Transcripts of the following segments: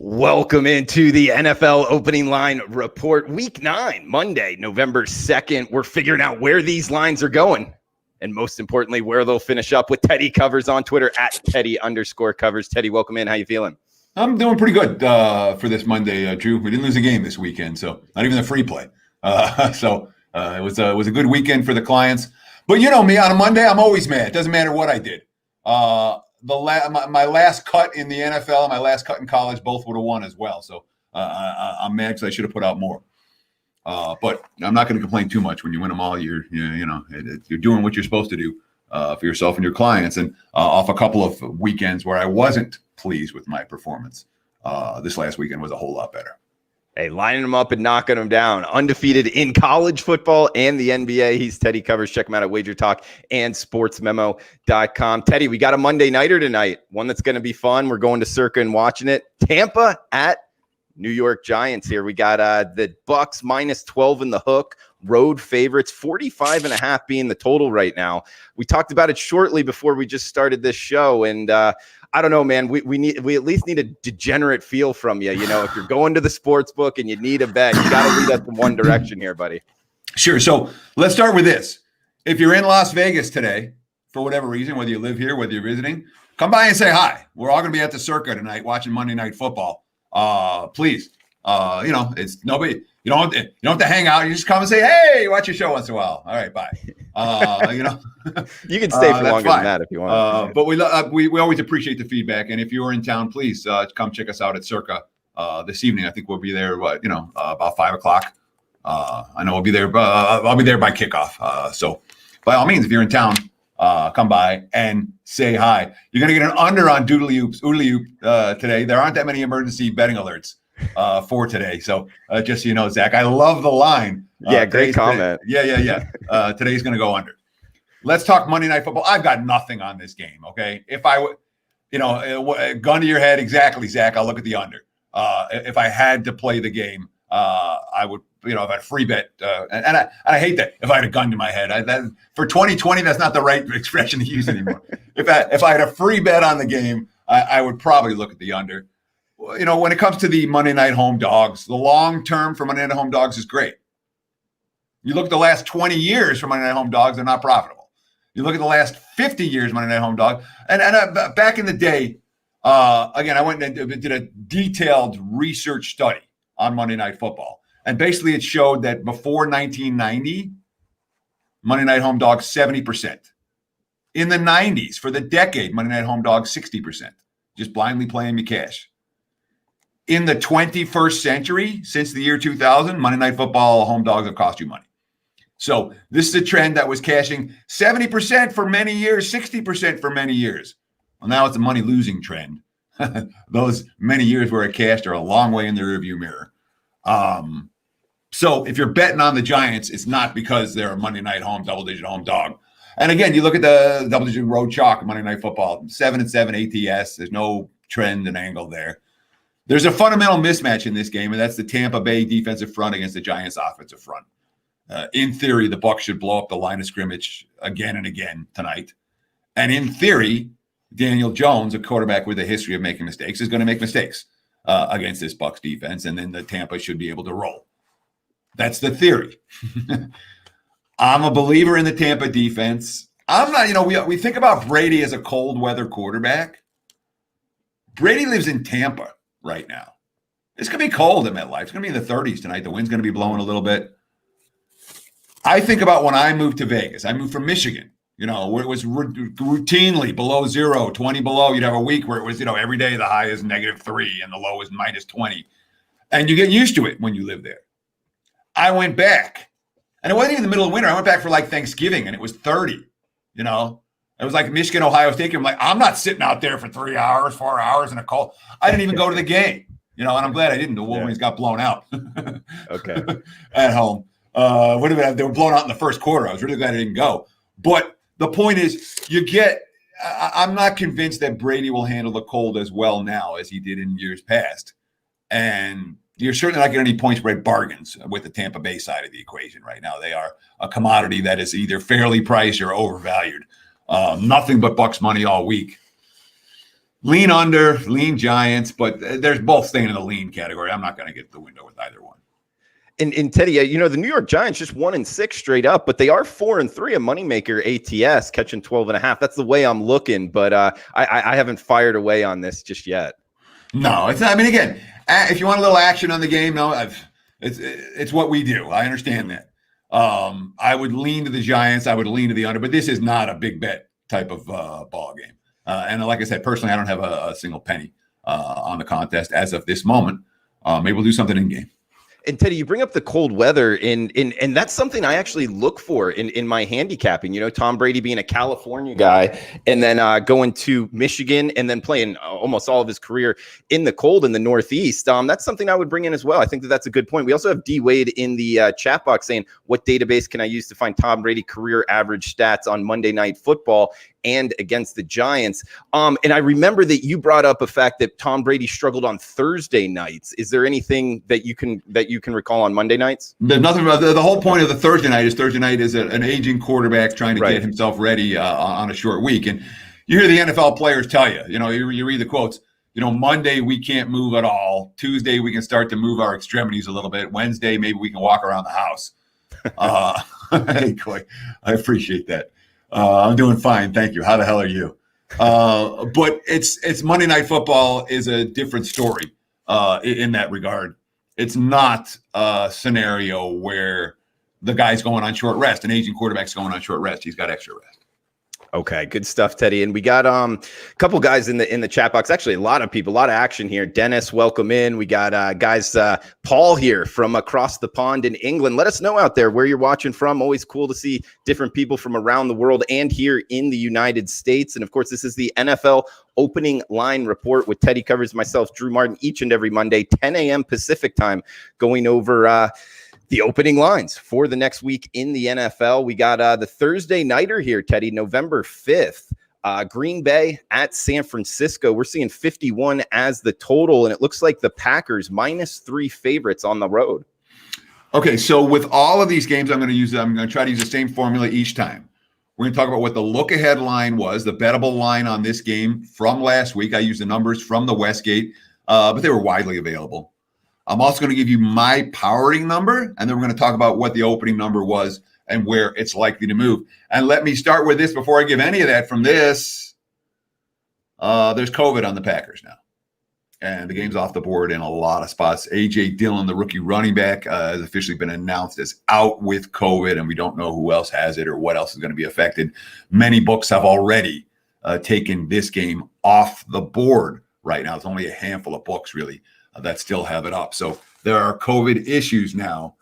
Welcome into the NFL opening line report. Week 9, Monday, November 2nd. We're figuring out where these lines are going. And most importantly, where they'll finish up with Teddy Covers on Twitter at Teddy_covers. Teddy, welcome in. How you feeling? I'm doing pretty good for this Monday, Drew. We didn't lose a game this weekend, so not even a free play. It was a good weekend for the clients. But you know me, on a Monday, I'm always mad. It doesn't matter what I did. My last cut in the NFL and my last cut in college both would have won as well. So I'm mad because I should have put out more. But I'm not going to complain too much. When you win them all, you're doing what you're supposed to do for yourself and your clients. And off a couple of weekends where I wasn't pleased with my performance, this last weekend was a whole lot better. Hey, lining them up and knocking them down. Undefeated in college football and the NBA. He's Teddy Covers. Check him out at Wager Talk and sportsmemo.com. Teddy, we got a Monday nighter tonight. One that's going to be fun. We're going to Circa and watching it. Tampa at New York Giants here. We got the Bucs minus 12 in the hook. Road favorites, 45.5 being the total right now. We talked about it shortly before we just started this show, and I don't know, man. We at least need a degenerate feel from you. You know, if you're going to the sports book and you need a bet, you got to lead us in one direction here, buddy. Sure. So let's start with this. If you're in Las Vegas today, for whatever reason, whether you live here, whether you're visiting, come by and say hi. We're all going to be at the Circa tonight watching Monday Night Football. Please, it's nobody. You don't have to hang out. You just come and say, hey, watch your show once in a while. All right, bye. You can stay for longer than that if you want. But we always appreciate the feedback. And if you're in town, please come check us out at Circa this evening. I think we'll be there, about 5 o'clock. I know we'll be there. I'll be there by kickoff. So by all means, if you're in town, come by and say hi. You're going to get an under on Oodly Oop today. There aren't that many emergency betting alerts for today. So just so you know, Zach, I love the line. Yeah, great comment. Today's going to go under. Let's talk Monday Night Football. I've got nothing on this game, okay? If I would, gun to your head, exactly, Zach, I'll look at the under. If I had to play the game, I would, if I had a free bet, and I hate that. If I had a gun to my head, for 2020, that's not the right expression to use anymore. If I had a free bet on the game, I would probably look at the under. When it comes to the Monday Night Home Dogs, the long term for Monday Night Home Dogs is great. You look at the last 20 years for Monday Night Home Dogs, they're not profitable. You look at the last 50 years Monday Night Home Dog, and back in the day, again, I went and did a detailed research study on Monday Night Football, and basically it showed that before 1990, Monday Night Home Dogs 70%. In the 90s, for the decade, Monday Night Home Dogs 60%, just blindly playing me cash. In the 21st century, since the year 2000, Monday Night Football home dogs have cost you money. So this is a trend that was cashing 70% for many years, 60% for many years. Well, now it's a money-losing trend. Those many years where it cashed are a long way in the rearview mirror. So if you're betting on the Giants, it's not because they're a Monday Night Home double-digit home dog. And again, you look at the double-digit road chalk of Monday Night Football, 7-7 ATS. There's no trend and angle there. There's a fundamental mismatch in this game, and that's the Tampa Bay defensive front against the Giants offensive front. In theory, the Bucs should blow up the line of scrimmage again and again tonight. And in theory, Daniel Jones, a quarterback with a history of making mistakes, is going to make mistakes against this Bucs defense, and then the Tampa should be able to roll. That's the theory. I'm a believer in the Tampa defense. I'm not, we think about Brady as a cold weather quarterback. Brady lives in Tampa right now. It's going to be cold in MetLife. It's going to be in the 30s tonight. The wind's going to be blowing a little bit. I think about when I moved to Vegas. I moved from Michigan, where it was routinely below zero, 20 below. You'd have a week where it was, every day the high is -3 and the low is -20. And you get used to it when you live there. I went back, and it wasn't even the middle of winter. I went back for like Thanksgiving, and it was 30, It was like Michigan, Ohio State. I'm like, I'm not sitting out there for 3 hours, 4 hours in a cold. I didn't even go to the game, and I'm glad I didn't. The Wolverines got blown out. Okay. At home. They were blown out in the first quarter. I was really glad I didn't go. But the point is, I'm not convinced that Brady will handle the cold as well now as he did in years past. And you're certainly not getting any point spread bargains with the Tampa Bay side of the equation right now. They are a commodity that is either fairly priced or overvalued. Nothing but Bucs money all week. Lean under, lean Giants, but they're both staying in the lean category. I'm not going to get the window with either one. And Teddy, the New York Giants just 1-6 straight up, but they are 4-3 a moneymaker ATS, catching 12.5. That's the way I'm looking, but I haven't fired away on this just yet. No, it's not. I mean, again, if you want a little action on the game, it's what we do. I understand that. I would lean to the Giants. I would lean to the under, but this is not a big bet type of ball game. And like I said, personally, I don't have a single penny on the contest as of this moment. Maybe we'll do something in game. And Teddy, you bring up the cold weather, and that's something I actually look for in my handicapping. Tom Brady being a California guy, and then going to Michigan, and then playing almost all of his career in the cold in the Northeast. That's something I would bring in as well. I think that's a good point. We also have D Wade in the chat box saying, "What database can I use to find Tom Brady career average stats on Monday Night Football and against the Giants?" And I remember that you brought up a fact that Tom Brady struggled on Thursday nights. Is there anything that you can recall on Monday nights? There's nothing. The whole point of the Thursday night is an aging quarterback trying to get himself ready on a short week. And you hear the NFL players tell you, you read the quotes. Monday we can't move at all. Tuesday we can start to move our extremities a little bit. Wednesday maybe we can walk around the house. Hey, Coy, I appreciate that. I'm doing fine, thank you. How the hell are you? But it's Monday Night Football is a different story in that regard. It's not a scenario where the guy's going on short rest. An aging quarterback's going on short rest. He's got extra rest. Okay, good stuff, Teddy. And we got a couple guys in the chat box. Actually, a lot of people, a lot of action here. Dennis, welcome in. We got guys, Paul here from across the pond in England. Let us know out there where you're watching from. Always cool to see different people from around the world and here in the United States. And of course, this is the NFL Opening Line Report with Teddy Covers, myself, Drew Martin, each and every Monday, 10 a.m. Pacific time, going over the opening lines for the next week in the NFL. We got the Thursday nighter here, Teddy, November 5th. Green Bay at San Francisco. We're seeing 51 as the total, and it looks like the Packers -3 favorites on the road. Okay, so with all of these games, I'm going to try to use the same formula each time. We're going to talk about what the look-ahead line was, the bettable line on this game from last week. I used the numbers from the Westgate, but they were widely available. I'm also going to give you my powering number, and then we're going to talk about what the opening number was and where it's likely to move. And let me start with this before I give any of that from this. There's COVID on the Packers now, and the game's off the board in a lot of spots. A.J. Dillon, the rookie running back, has officially been announced as out with COVID, and we don't know who else has it or what else is going to be affected. Many books have already taken this game off the board right now. It's only a handful of books, really, that still have it up. So there are COVID issues now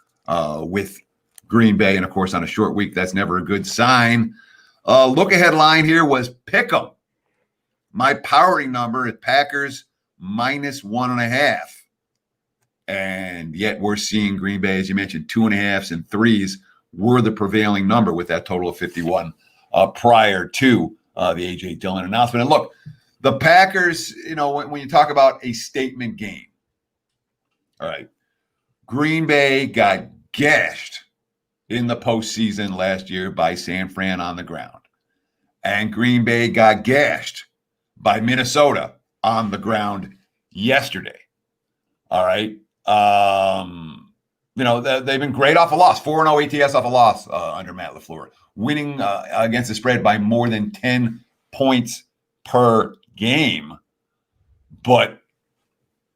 with Green Bay. And of course, on a short week, that's never a good sign. Look ahead line here was pick 'em. My powering number at Packers -1.5. And yet we're seeing Green Bay, as you mentioned, 2.5s and 3s were the prevailing number with that total of 51 prior to the A.J. Dillon announcement. And look, the Packers, when you talk about a statement game, all right, Green Bay got gashed in the postseason last year by San Fran on the ground. And Green Bay got gashed by Minnesota on the ground yesterday. All right. They've been great off a loss, 4-0 ATS off a loss under Matt LaFleur, winning against the spread by more than 10 points per game. But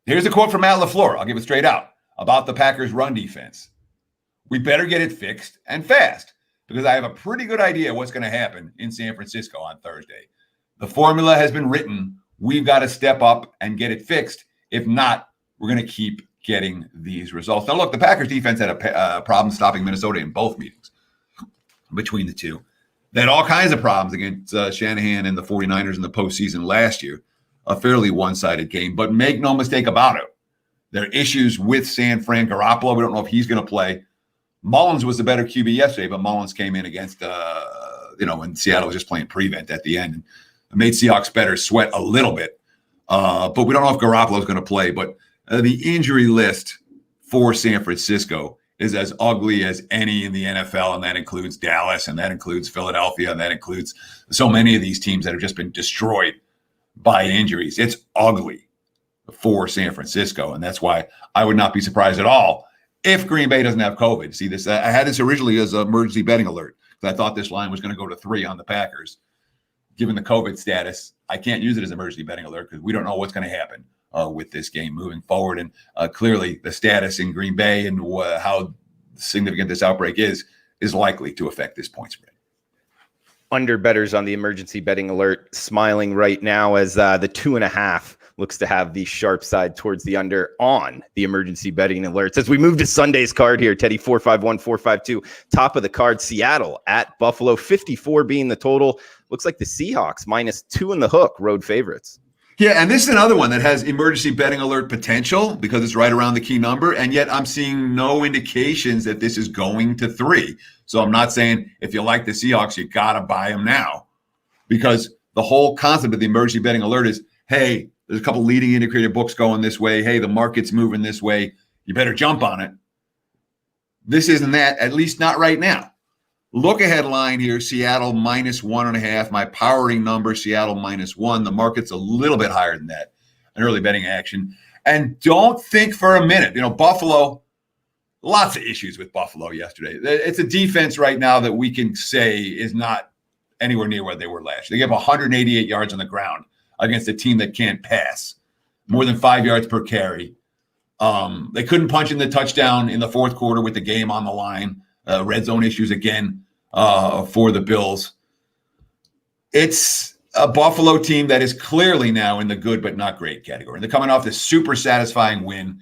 here's a quote from Matt LaFleur. I'll give it straight out about the Packers' run defense. We better get it fixed and fast because I have a pretty good idea what's going to happen in San Francisco on Thursday. The formula has been written. We've got to step up and get it fixed. If not, we're going to keep getting these results. Now, look, the Packers defense had a problem stopping Minnesota in both meetings between the two. They had all kinds of problems against Shanahan and the 49ers in the postseason last year. A fairly one-sided game, but make no mistake about it. There are issues with San Fran. Garoppolo, we don't know if he's going to play. Mullins was the better QB yesterday, but Mullins came in against, when Seattle was just playing prevent at the end and made Seahawks better sweat a little bit. But we don't know if Garoppolo is going to play. But the injury list for San Francisco is as ugly as any in the NFL, and that includes Dallas, and that includes Philadelphia, and that includes so many of these teams that have just been destroyed by injuries. It's ugly for San Francisco, and that's why I would not be surprised at all if Green Bay doesn't have COVID. See this? I had this originally as an emergency betting alert because I thought this line was going to go to 3 on the Packers. Given the COVID status, I can't use it as an emergency betting alert because we don't know what's going to happen with this game moving forward. And clearly the status in Green Bay and how significant this outbreak is likely to affect this point spread. Under bettors on the emergency betting alert smiling right now as the 2.5 looks to have the sharp side towards the under on the emergency betting alerts. As we move to Sunday's card here, Teddy, 451, 452, top of the card, Seattle at Buffalo, 54 being the total. Looks like the Seahawks -2 in the hook, road favorites. Yeah, and this is another one that has emergency betting alert potential because it's right around the key number, and yet I'm seeing no indications that this is going to 3. So I'm not saying if you like the Seahawks, you got to buy them now, because the whole concept of the emergency betting alert is, hey, there's a couple leading indicator books going this way. Hey, the market's moving this way. You better jump on it. This isn't that, at least not right now. Look ahead line here, Seattle -1.5. My powering number, Seattle -1. The market's a little bit higher than that. An early betting action. And don't think for a minute, Buffalo, lots of issues with Buffalo yesterday. It's a defense right now that we can say is not anywhere near where they were last year. They gave 188 yards on the ground against a team that can't pass, more than 5 yards per carry. They couldn't punch in the touchdown in the fourth quarter with the game on the line. Red zone issues again for the Bills. It's a Buffalo team that is clearly now in the good but not great category. They're coming off this super satisfying win,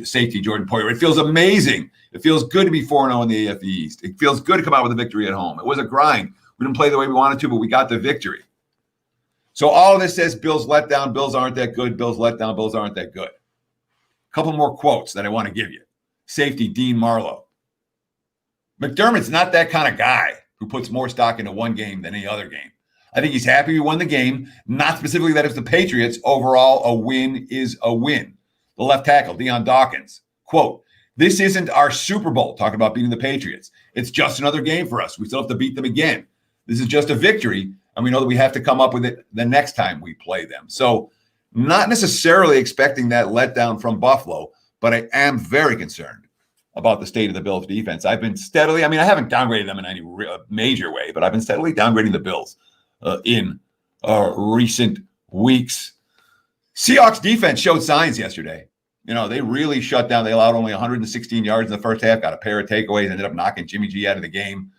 safety Jordan Poyer. It feels amazing. It feels good to be 4-0 in the AFC East. It feels good to come out with a victory at home. It was a grind. We didn't play the way we wanted to, but we got the victory. So all of this says Bills let down, Bills aren't that good, Bills let down, Bills aren't that good. A couple more quotes that I want to give you. Safety, Dean Marlowe. McDermott's not that kind of guy who puts more stock into one game than any other game. I think he's happy we won the game, not specifically that it's the Patriots. Overall, a win is a win. The left tackle, Deion Dawkins, quote, "This isn't our Super Bowl," talking about beating the Patriots. "It's just another game for us. We still have to beat them again. This is just a victory, and we know that we have to come up with it the next time we play them." So not necessarily expecting that letdown from Buffalo, but I am very concerned about the state of the Bills defense. I've been steadily, I haven't downgraded them in any major way, but I've been steadily downgrading the Bills in recent weeks. Seahawks defense showed signs yesterday. They really shut down. They allowed only 116 yards in the first half, got a pair of takeaways, ended up knocking Jimmy G out of the game.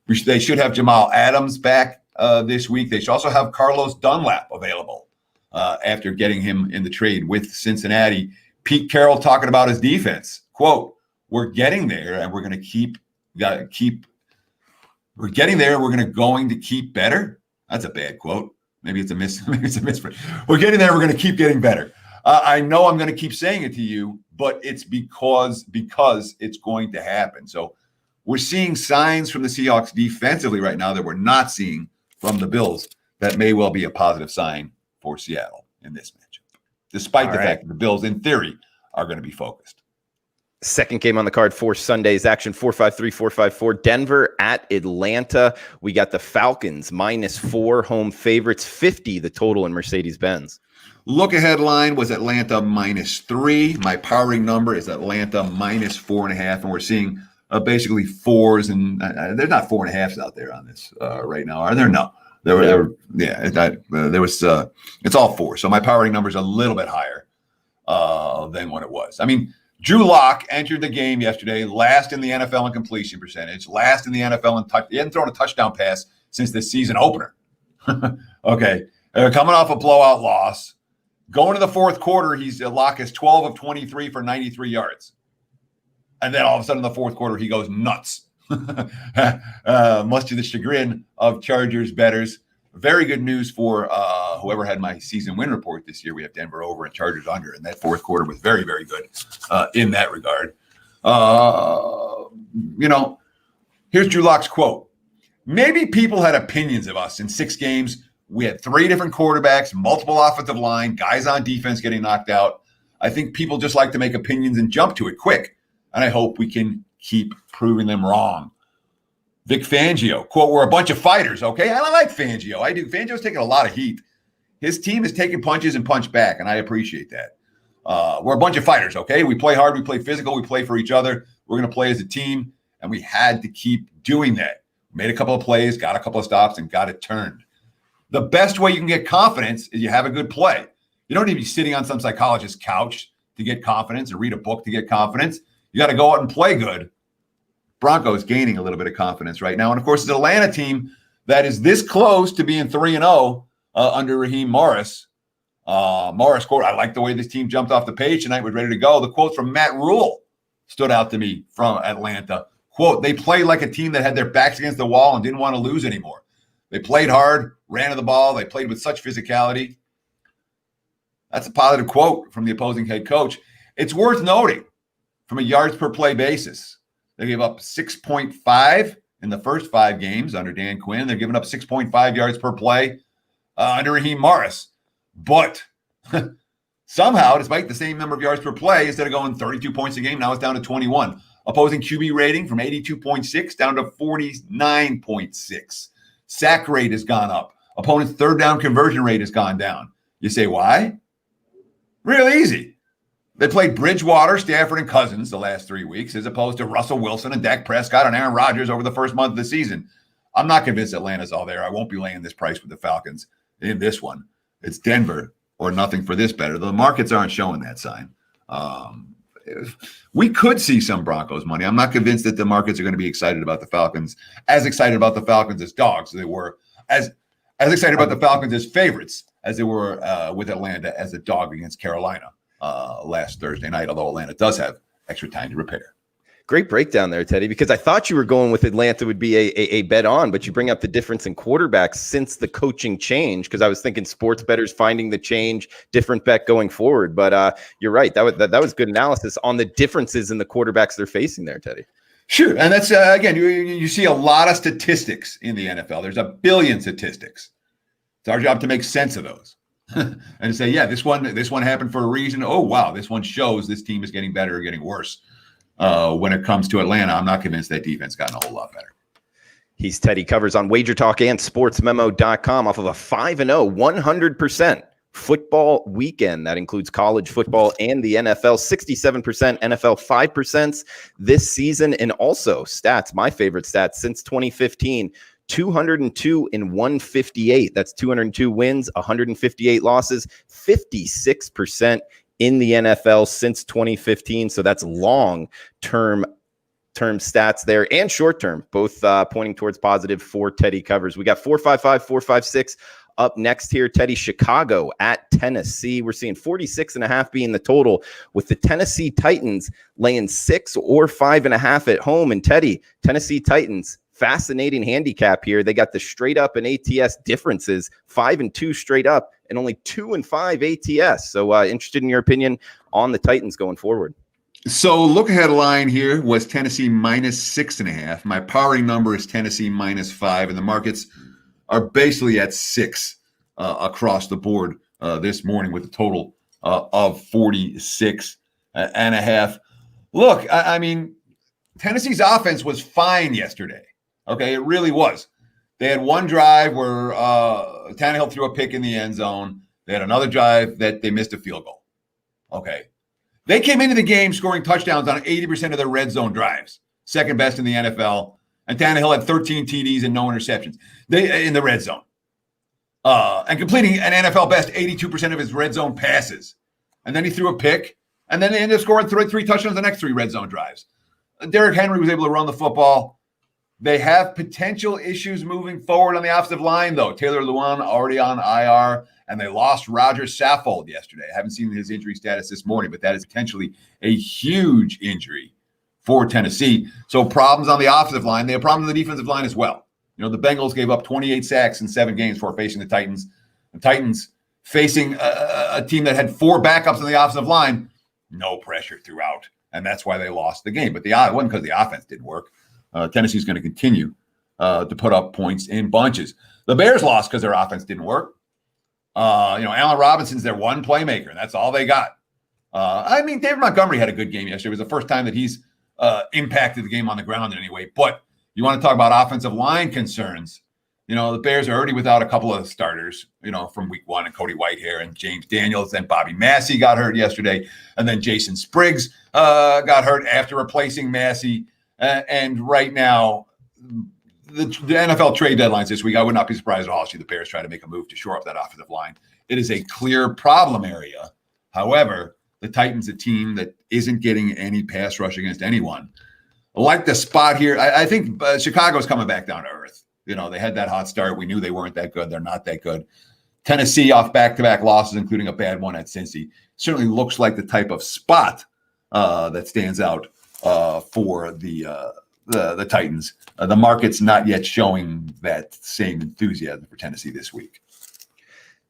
They should have Jamal Adams back this week. They should also have Carlos Dunlap available after getting him in the trade with Cincinnati. Pete Carroll talking about his defense. Quote, "We're getting there, and we're going to keep. We're getting there, and we're going to keep better." That's a bad quote. Maybe it's a misprint. We're getting there. We're going to keep getting better. I know I'm going to keep saying it to you, but it's because it's going to happen. So we're seeing signs from the Seahawks defensively right now that we're not seeing from the Bills. That may well be a positive sign for Seattle in this matchup, despite the fact that the Bills, in theory, are going to be focused. Second game on the card for Sunday's action, 453, 454, Denver at Atlanta. We got the Falcons -4, home favorites, 50 the total in Mercedes-Benz. Look ahead line was Atlanta -3. My powering number is Atlanta -4.5, and we're seeing basically 4s, and there's not 4.5s out there on this right now, are there? No. There was. It's all 4. So my powering number is a little bit higher than what it was. Drew Lock entered the game yesterday, last in the NFL in completion percentage, last in the NFL in touch. He hadn't thrown a touchdown pass since the season opener. Okay. They're coming off a blowout loss. Going to the fourth quarter, Lock is 12 of 23 for 93 yards. And then all of a sudden in the fourth quarter, he goes nuts. Much to the chagrin of Chargers bettors. Very good news for whoever had my season win report this year. We have Denver over and Chargers under, and that fourth quarter was very, very good in that regard. Here's Drew Lock's quote. "Maybe people had opinions of us in 6 games. We had 3 different quarterbacks, multiple offensive line, guys on defense getting knocked out. I think people just like to make opinions and jump to it quick, and I hope we can keep proving them wrong." Vic Fangio, quote, "We're a bunch of fighters," okay? I like Fangio. I do. Fangio's taking a lot of heat His team is taking punches and punch back, and I appreciate that. We're a bunch of fighters, okay? We play hard, we play physical, we play for each other. We're going to play as a team, and we had to keep doing that. Made a couple of plays, got a couple of stops, and got it turned. The best way you can get confidence is you have a good play. You don't need to be sitting on some psychologist's couch to get confidence or read a book to get confidence. You got to go out and play good. Broncos gaining a little bit of confidence right now. And, of course, it's an Atlanta team that is this close to being 3-0 under Raheem Morris. Morris quote, I like the way this team jumped off the page tonight, was ready to go. The quote from Matt Rule stood out to me from Atlanta. Quote, they played like a team that had their backs against the wall and didn't want to lose anymore. They played hard, ran to the ball. They played with such physicality. That's a positive quote from the opposing head coach. It's worth noting from a yards per play basis. They gave up 6.5 in the first 5 games under Dan Quinn. They're giving up 6.5 yards per play under Raheem Morris. But somehow, despite the same number of yards per play, instead of going 32 points a game, now it's down to 21. Opposing QB rating from 82.6 down to 49.6. Sack rate has gone up. Opponent's third down conversion rate has gone down. You say, why? Real easy. They played Bridgewater, Stafford, and Cousins the last 3 weeks, as opposed to Russell Wilson and Dak Prescott and Aaron Rodgers over the first month of the season. I'm not convinced Atlanta's all there. I won't be laying this price with the Falcons in this one. It's Denver or nothing for this better. The markets aren't showing that sign. We could see some Broncos money. I'm not convinced that the markets are going to be excited about the Falcons, as excited about the Falcons as dogs. They were as excited about the Falcons as favorites as they were with Atlanta as a dog against Carolina last Thursday night, although Atlanta does have extra time to repair. Great breakdown there, Teddy, because I thought you were going with Atlanta would be a bet on, but you bring up the difference in quarterbacks since the coaching change, because I was thinking sports bettors finding the change, different bet going forward. But you're right. That was good analysis on the differences in the quarterbacks they're facing there, Teddy. Sure. And that's, again, you see a lot of statistics in the NFL. There's a billion statistics. It's our job to make sense of those and to say, yeah, this one happened for a reason. Oh, wow, this one shows this team is getting better or getting worse. When it comes to Atlanta, I'm not convinced that defense gotten a whole lot better. He's Teddy Covers on Wager Talk and SportsMemo.com off of a 5-0, 100% football weekend. That includes college football and the NFL. 67% NFL, 5% this season. And also stats, my favorite stats since 2015, 202 in 158. That's 202 wins, 158 losses, 56% in the NFL since 2015. So that's long-term stats there and short-term, both pointing towards positive for Teddy Covers. We got 455, 456 up next here. Teddy, Chicago at Tennessee. We're seeing 46.5 being the total, with the Tennessee Titans laying 6 or 5.5 at home. And Teddy, Tennessee Titans, fascinating handicap here. They got the straight up and ATS differences, 5-2 straight up and only 2-5 ATS. So interested in your opinion on the Titans going forward. So look ahead line here was Tennessee -6.5. My powering number is Tennessee -5, and the markets are basically at 6 across the board this morning with a total of 46.5. Look, I mean, Tennessee's offense was fine yesterday. Okay, it really was. They had one drive where Tannehill threw a pick in the end zone. They had another drive that they missed a field goal. Okay. They came into the game scoring touchdowns on 80% of their red zone drives, second best in the NFL. And Tannehill had 13 TDs and no interceptions in the red zone. And completing an NFL best 82% of his red zone passes. And then he threw a pick, and then they ended up scoring three touchdowns the next 3 red zone drives. Derrick Henry was able to run the football. They have potential issues moving forward on the offensive line, though. Taylor Lewan already on IR, and they lost Roger Saffold yesterday. I haven't seen his injury status this morning, but that is potentially a huge injury for Tennessee. So problems on the offensive line. They have problems on the defensive line as well. You know, the Bengals gave up 28 sacks in 7 games before facing the Titans. The Titans facing a team that had 4 backups on the offensive line, no pressure throughout, and that's why they lost the game. But it wasn't because the offense didn't work. Tennessee's going to continue to put up points in bunches. The Bears lost because their offense didn't work. Allen Robinson's their one playmaker, and that's all they got. David Montgomery had a good game yesterday. It was the first time that he's impacted the game on the ground in any way. But you want to talk about offensive line concerns. The Bears are already without a couple of starters, from week one, and Cody Whitehair and James Daniels. Then Bobby Massey got hurt yesterday. And then Jason Spriggs got hurt after replacing Massey. And right now, the NFL trade deadlines this week, I would not be surprised at all to see the Bears try to make a move to shore up that offensive line. It is a clear problem area. However, the Titans, a team that isn't getting any pass rush against anyone. I like the spot here. I think Chicago's coming back down to earth. They had that hot start. We knew they weren't that good. They're not that good. Tennessee off back-to-back losses, including a bad one at Cincy. Certainly looks like the type of spot that stands out for the Titans. The market's not yet showing that same enthusiasm for Tennessee this week.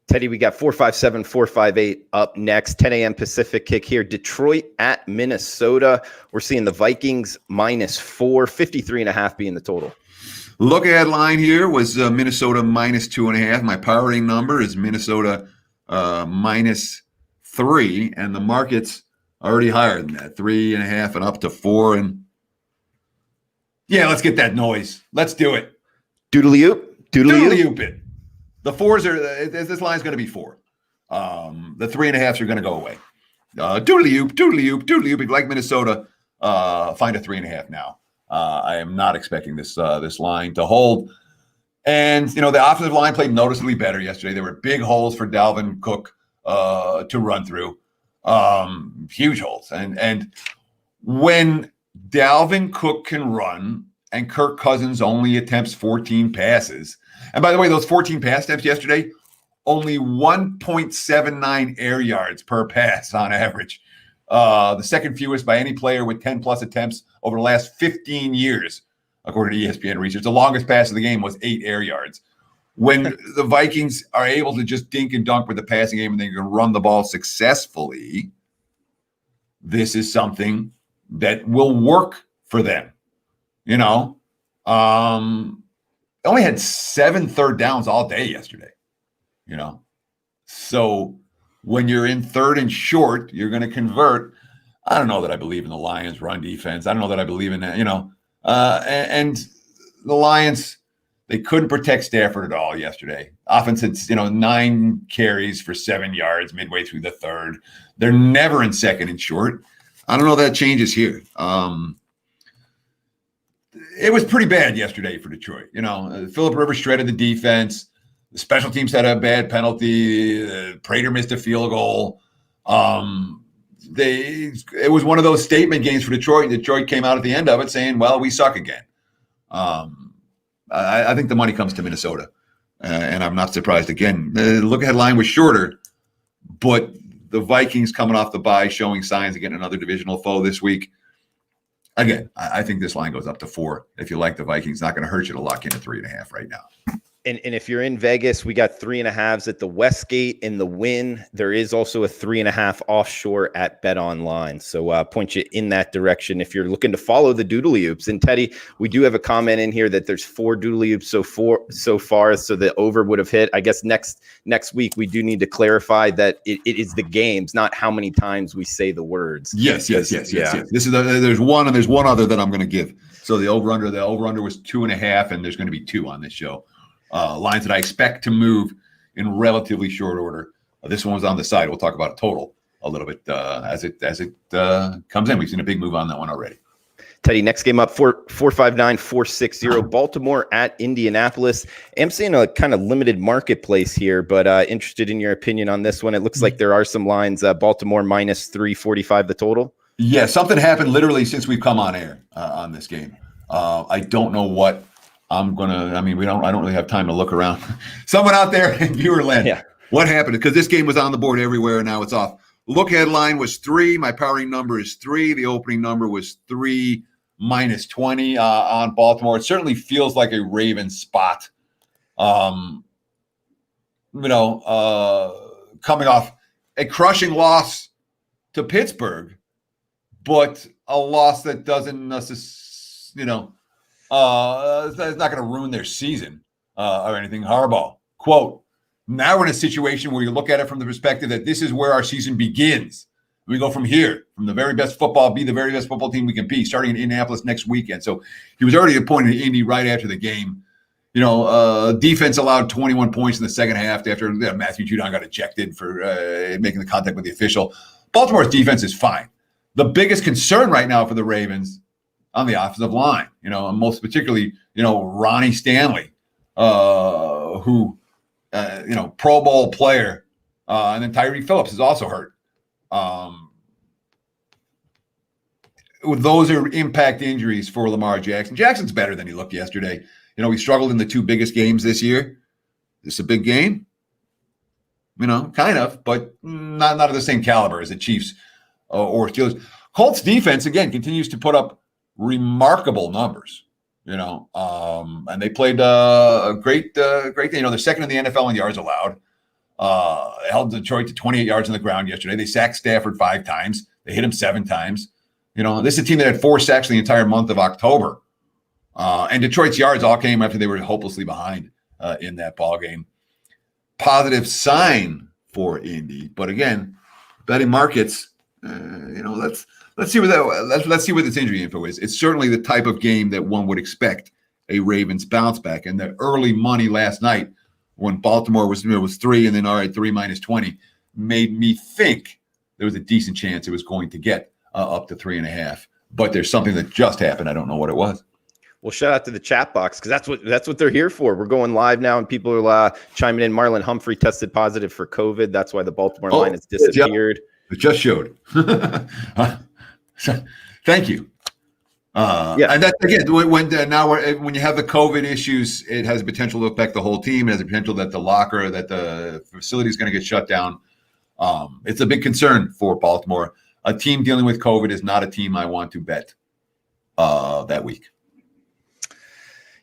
Teddy, we got 457, 458 up next. 10 a.m. Pacific kick here. Detroit at Minnesota. We're seeing the Vikings -4, 53.5 being the total. Look ahead line here was Minnesota -2.5. My powering number is Minnesota -3, and the market's already higher than that, 3.5 and up to 4. And yeah, let's get that noise. Let's do it. Doodly-oop. Doodly-oop it. The 4s this line's going to be 4. The 3.5s are going to go away. Doodly-oop, doodly-oop, doodly-oop. If you like Minnesota, find a 3.5 now. I am not expecting this line to hold. And, the offensive line played noticeably better yesterday. There were big holes for Dalvin Cook to run through. Huge holes. And when Dalvin Cook can run and Kirk Cousins only attempts 14 passes, and by the way, those 14 pass attempts yesterday, only 1.79 air yards per pass on average. The second fewest by any player with 10-plus attempts over the last 15 years, according to ESPN research. The longest pass of the game was 8 air yards. When the Vikings are able to just dink and dunk with the passing game and they can run the ball successfully, this is something that will work for them. Only had 7 third downs all day yesterday, So when you're in third and short, you're going to convert. I don't know that I believe in the Lions' run defense. I don't know that I believe in that, and the Lions, they couldn't protect Stafford at all yesterday. Offense had, 9 carries for 7 yards midway through the third. They're never in second and short. I don't know that changes here. It was pretty bad yesterday for Detroit. Phillip Rivers shredded the defense. The special teams had a bad penalty. Prater missed a field goal. It was one of those statement games for Detroit. Detroit came out at the end of it saying, well, we suck again. I think the money comes to Minnesota. And I'm not surprised. Again, the look-ahead line was shorter, but the Vikings coming off the bye showing signs of getting another divisional foe this week. Again, I think this line goes up to 4. If you like the Vikings, not going to hurt you to lock in at 3.5 right now. And if you're in Vegas, we got 3.5s at the Westgate in the win. There is also a 3.5 offshore at Bet Online. So point you in that direction if you're looking to follow the doodly oops. And Teddy, we do have a comment in here that there's 4 doodly oops so far. So the over would have hit. I guess next week we do need to clarify that it is the games, not how many times we say the words. Yes. This is there's one and there's one other that I'm going to give. So the over under was 2.5, and there's going to be 2 on this show. Lines that I expect to move in relatively short order. This one was on the side. We'll talk about a total a little bit as it comes in. We've seen a big move on that one already. Teddy, next game up, 459, 460, Baltimore at Indianapolis. I'm seeing a kind of limited marketplace here, but interested in your opinion on this one. It looks like there are some lines, Baltimore -345 the total. Yeah, something happened literally since we've come on air on this game. I don't know what. I don't really have time to look around. Someone out there in viewerland. Yeah. What happened? Because this game was on the board everywhere, and now it's off. Look ahead line was 3. My powering number is 3. The opening number was 3 -20 on Baltimore. It certainly feels like a Raven spot. Coming off a crushing loss to Pittsburgh, but a loss that doesn't necessarily, it's not going to ruin their season or anything. Harbaugh, quote, now we're in a situation where you look at it from the perspective that this is where our season begins. We go from here, from the very best football, be the very best football team we can be, starting in Indianapolis next weekend. So he was already appointed to Indy right after the game. Defense allowed 21 points in the second half after Matthew Judon got ejected for making the contact with the official. Baltimore's defense is fine. The biggest concern right now for the Ravens on the offensive line, and most particularly, Ronnie Stanley, who, Pro Bowl player, and then Tyree Phillips is also hurt. Those are impact injuries for Lamar Jackson. Jackson's better than he looked yesterday. He struggled in the two biggest games this year. This is a big game, kind of, but not of the same caliber as the Chiefs or Steelers. Colts defense, again, continues to put up remarkable numbers, and they played a great game. They're second in the NFL in yards allowed. Held Detroit to 28 yards on the ground yesterday. They sacked Stafford 5 times. They hit him 7 times. This is a team that had 4 sacks the entire month of October. And Detroit's yards all came after they were hopelessly behind in that ball game. Positive sign for Indy, but again, betting markets. Let's see what this injury info is. It's certainly the type of game that one would expect a Ravens bounce back. And the early money last night when Baltimore was 3 and then 3 minus 20 made me think there was a decent chance it was going to get up to 3.5. But there's something that just happened. I don't know what it was. Well, shout out to the chat box because that's what they're here for. We're going live now, and people are chiming in. Marlon Humphrey tested positive for COVID. That's why the Baltimore line has disappeared. It just showed. Thank you. And that again, when you have the COVID issues, it has potential to affect the whole team. It has a potential that the facility is going to get shut down. It's a big concern for Baltimore. A team dealing with COVID is not a team I want to bet that week.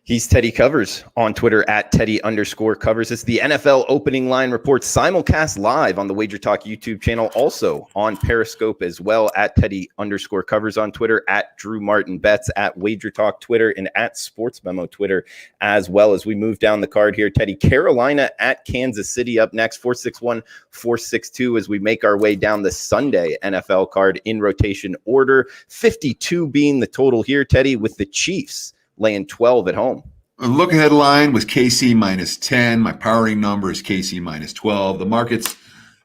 He's Teddy Covers on Twitter at Teddy_Covers. It's the NFL opening line report simulcast live on the Wager Talk YouTube channel, also on Periscope as well at Teddy_Covers on Twitter, at Drew Martin Bets, at Wager Talk Twitter, and at Sports Memo Twitter as well. As we move down the card here, Teddy, Carolina at Kansas City up next, 461-462 as we make our way down the Sunday NFL card in rotation order. 52 being the total here, Teddy, with the Chiefs laying 12 at home. The look-ahead line was KC minus 10. My powering number is KC minus 12. The market's,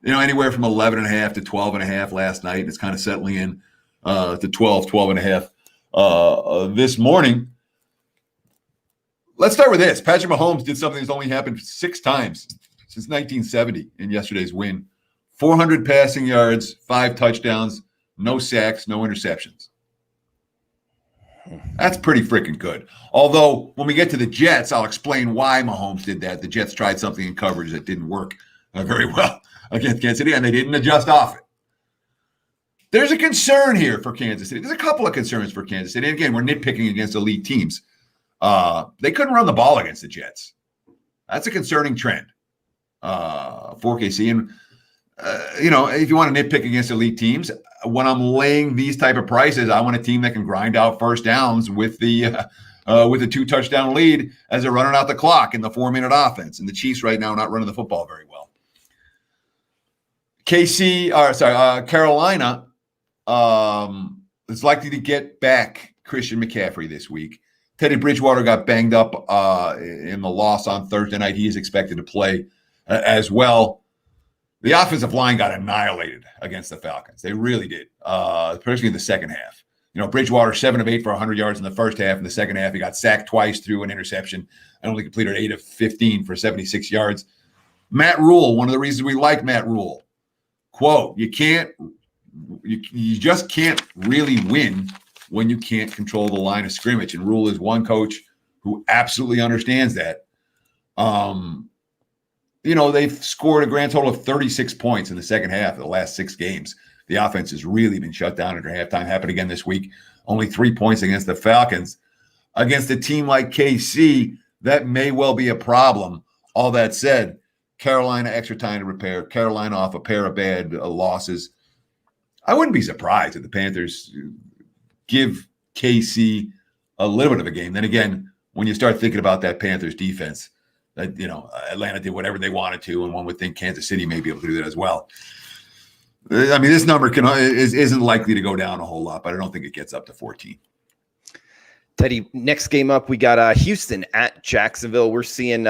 anywhere from 11.5 to 12.5 last night. It's kind of settling in to 12.5 this morning. Let's start with this. Patrick Mahomes did something that's only happened 6 times since 1970 in yesterday's win. 400 passing yards, 5 touchdowns, no sacks, no interceptions. That's pretty freaking good. Although, when we get to the Jets, I'll explain why Mahomes did that. The Jets tried something in coverage that didn't work very well against Kansas City, and they didn't adjust off it. There's a concern here for Kansas City. There's a couple of concerns for Kansas City. And again, we're nitpicking against elite teams. They couldn't run the ball against the Jets. That's a concerning trend for KC. And, if you want to nitpick against elite teams, when I'm laying these type of prices, I want a team that can grind out first downs with the 2-touchdown lead as they're running out the clock in the 4-minute offense. And the Chiefs right now are not running the football very well. Carolina is likely to get back Christian McCaffrey this week. Teddy Bridgewater got banged up in the loss on Thursday night. He is expected to play as well. The offensive line got annihilated against the Falcons. They really did, especially in the second half. Bridgewater 7 of 8 for 100 yards in the first half. In the second half, he got sacked twice, threw an interception, and only completed 8 of 15 for 76 yards. Matt Rule, one of the reasons we like Matt Rule, quote, you just can't really win when you can't control the line of scrimmage. And Rule is one coach who absolutely understands that. They've scored a grand total of 36 points in the second half of the last 6 games. The offense has really been shut down after halftime. Happened again this week. Only 3 points against the Falcons. Against a team like KC, that may well be a problem. All that said, Carolina extra time to repair. Carolina off a pair of bad losses. I wouldn't be surprised if the Panthers give KC a little bit of a game. Then again, when you start thinking about that Panthers defense, Atlanta did whatever they wanted to, and one would think Kansas City may be able to do that as well. I mean, this number isn't likely to go down a whole lot, but I don't think it gets up to 14. Teddy, next game up, we got Houston at Jacksonville. We're seeing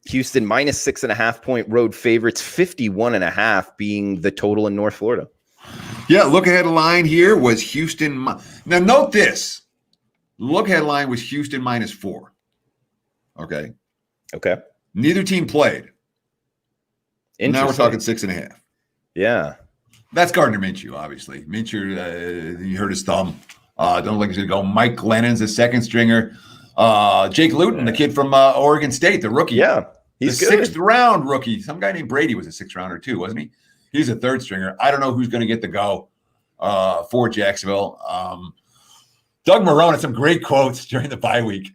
Houston minus 6.5-point road favorites, 51.5 being the total in North Florida. Yeah, look ahead line here was Houston. Now note this. Look ahead line was Houston -4. Okay. Okay. Neither team played. Now we're talking 6.5. Yeah. That's Gardner Minshew, obviously. Minshew, you heard his thumb. Don't look he's going to go. Mike Glennon's the second stringer. Jake Luton, the kid from Oregon State, the rookie. Yeah, he's the good. 6th round rookie. Some guy named Brady was a 6th rounder too, wasn't he? He's a 3rd stringer. I don't know who's going to get the go for Jacksonville. Doug Marrone had some great quotes during the bye week.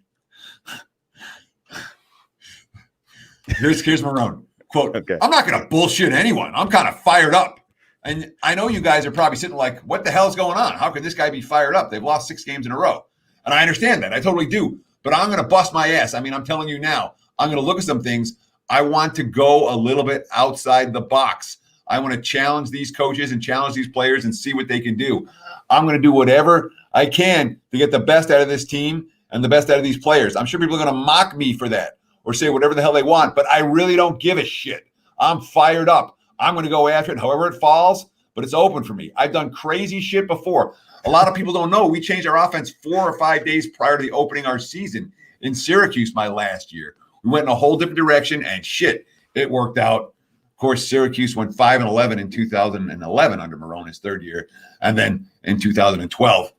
Here's Marrone. Quote, okay. I'm not going to bullshit anyone. I'm kind of fired up. And I know you guys are probably sitting like, what the hell's going on? How could this guy be fired up? They've lost 6 games in a row. And I understand that. I totally do. But I'm going to bust my ass. I mean, I'm telling you now, I'm going to look at some things. I want to go a little bit outside the box. I want to challenge these coaches and challenge these players and see what they can do. I'm going to do whatever I can to get the best out of this team and the best out of these players. I'm sure people are going to mock me for that or say whatever the hell they want, but I really don't give a shit. I'm fired up. I'm going to go after it however it falls, but it's open for me. I've done crazy shit before. A lot of people don't know we changed our offense 4 or 5 days prior to the opening our season in Syracuse my last year. We went in a whole different direction, and shit, it worked out. Of course, Syracuse went 5-11 in 2011 under Marrone, his 3rd year. And then in 2012,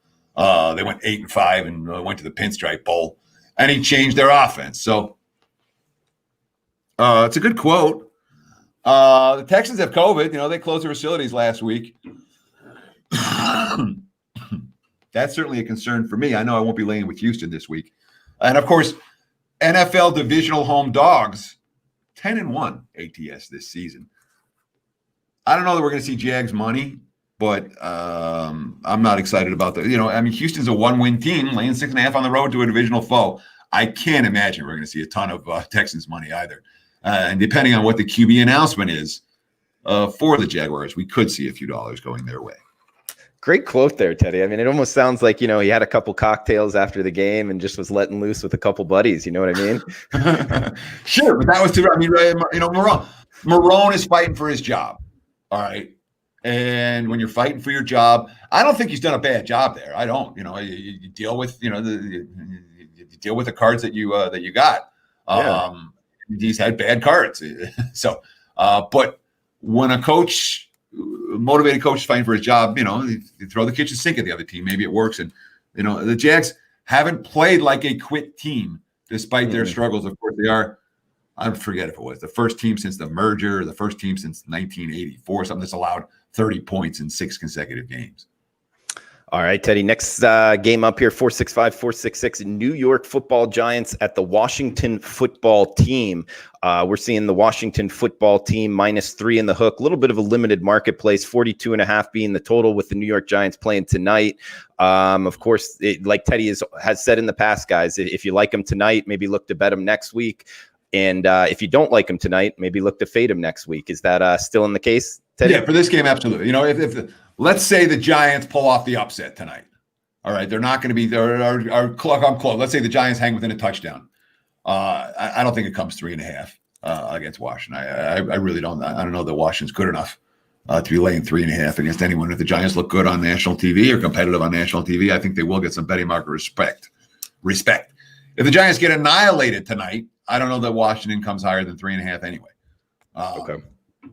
they went 8-5 and went to the Pinstripe Bowl. And he changed their offense. So it's a good quote. The Texans have COVID. You know, they closed their facilities last week. That's certainly a concern for me. I know I won't be laying with Houston this week. And, of course, NFL divisional home dogs, 10-1 ATS this season. I don't know that we're going to see Jags money, but I'm not excited about that. You know, I mean, Houston's a 1-win team, laying 6.5 on the road to a divisional foe. I can't imagine we're going to see a ton of Texans money either. And depending on what the QB announcement is for the Jaguars, we could see a few dollars going their way. Great quote there, Teddy. I mean, it almost sounds like, you know, he had a couple cocktails after the game and just was letting loose with a couple buddies. You know what I mean? Sure, but that was I mean, you know, Marrone is fighting for his job. All right. And when you're fighting for your job, I don't think he's done a bad job there. I don't. You know, you deal with, you know, you deal with the cards that you got. Yeah. He's had bad cards. So, but when a motivated coach is fighting for his job, you know, you throw the kitchen sink at the other team. Maybe it works. And, you know, the Jags haven't played like a quit team despite their struggles. Of course, they are, I forget if it was the first team since the merger, the first team since 1984, something that's allowed 30 points in 6 consecutive games. All right, Teddy, next game up here, 465-466, New York Football Giants at the Washington Football Team. We're seeing the Washington Football Team -3 in the hook, a little bit of a limited marketplace, 42.5 being the total with the New York Giants playing tonight. Of course, like Teddy has said in the past, guys, if you like them tonight, maybe look to bet them next week. And if you don't like them tonight, maybe look to fade them next week. Is that still in the case, Teddy? Yeah, for this game, absolutely. You know, if let's say the Giants pull off the upset tonight. All right, they're not going to be there. I'm close. Let's say the Giants hang within a touchdown. I don't think it comes 3.5 against Washington. I really don't. I don't know that Washington's good enough to be laying 3.5 against anyone. If the Giants look good on national TV or competitive on national TV, I think they will get some betting market respect. If the Giants get annihilated tonight, I don't know that Washington comes higher than 3.5 anyway. Okay.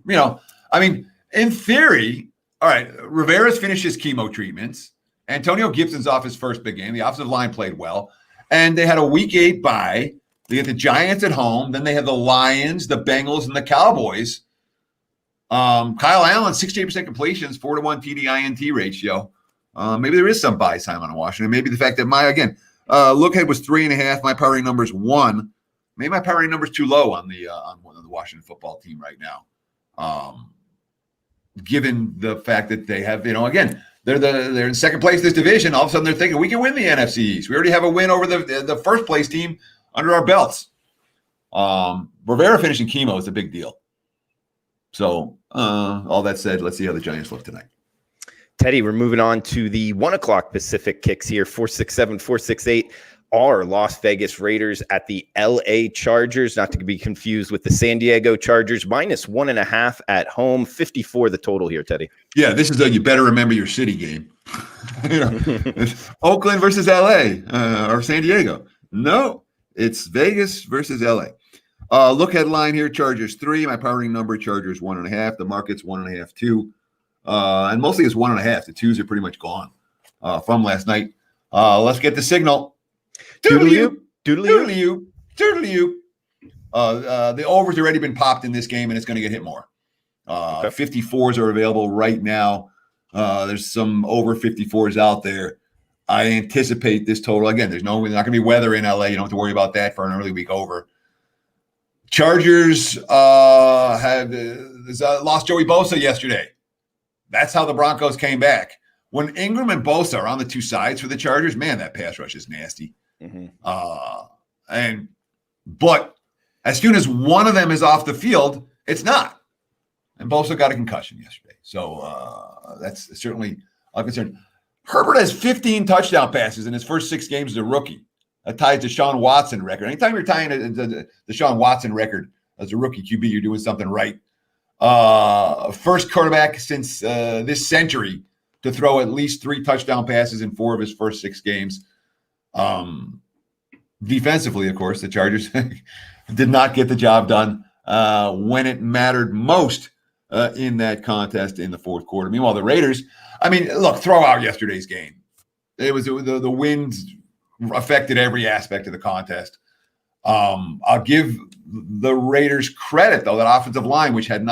You know, I mean, in theory, all right, Rivera's finished his chemo treatments. Antonio Gibson's off his first big game. The offensive line played well. And they had a week 8 bye. They get the Giants at home. Then they have the Lions, the Bengals, and the Cowboys. Kyle Allen, 68% completions, 4-to-1 TD-INT ratio. Maybe there is some bias time on Washington. Maybe the fact that look ahead was 3.5. My power rating number is 1. Maybe my power rating number is too low on the Washington Football Team right now. Given the fact that they have, you know, again, they're in second place in this division. All of a sudden, they're thinking we can win the NFC East. We already have a win over the first place team under our belts. Rivera finishing chemo is a big deal. So, all that said, let's see how the Giants look tonight. Teddy, we're moving on to the 1 o'clock Pacific kicks here, 467, 468. are Las Vegas Raiders at the LA Chargers, not to be confused with the San Diego Chargers, -1.5 at home, 54 the total here, Teddy. Yeah, this is a you better remember your city game. Oakland versus LA or San Diego. No, it's Vegas versus LA. Look at line here, Chargers 3. My powering number, Chargers 1.5. The market's 1.5 too. And mostly it's 1.5. The 2s are pretty much gone from last night. Let's get the signal. Doodle-you. Doodle-you. Doodle-you. The over's already been popped in this game, and it's going to get hit more. 54s are available right now. There's some over 54s out there. I anticipate this total. Again, there's not going to be weather in LA. You don't have to worry about that for an early week over. Chargers have lost Joey Bosa yesterday. That's how the Broncos came back. When Ingram and Bosa are on the two sides for the Chargers, man, that pass rush is nasty. Mm-hmm. But as soon as one of them is off the field, it's not. And Bosa got a concussion yesterday. So that's certainly a concern. Herbert has 15 touchdown passes in his first 6 games as a rookie. That ties the Sean Watson record. Anytime you're tying the Sean Watson record as a rookie QB, you're doing something right. First quarterback since this century to throw at least 3 touchdown passes in 4 of his first 6 games. Defensively, of course, the Chargers did not get the job done when it mattered most in that contest in the fourth quarter. Meanwhile, the Raiders, I mean, look, throw out yesterday's game. It was the winds affected every aspect of the contest. I'll give the Raiders credit, though, that offensive line, which had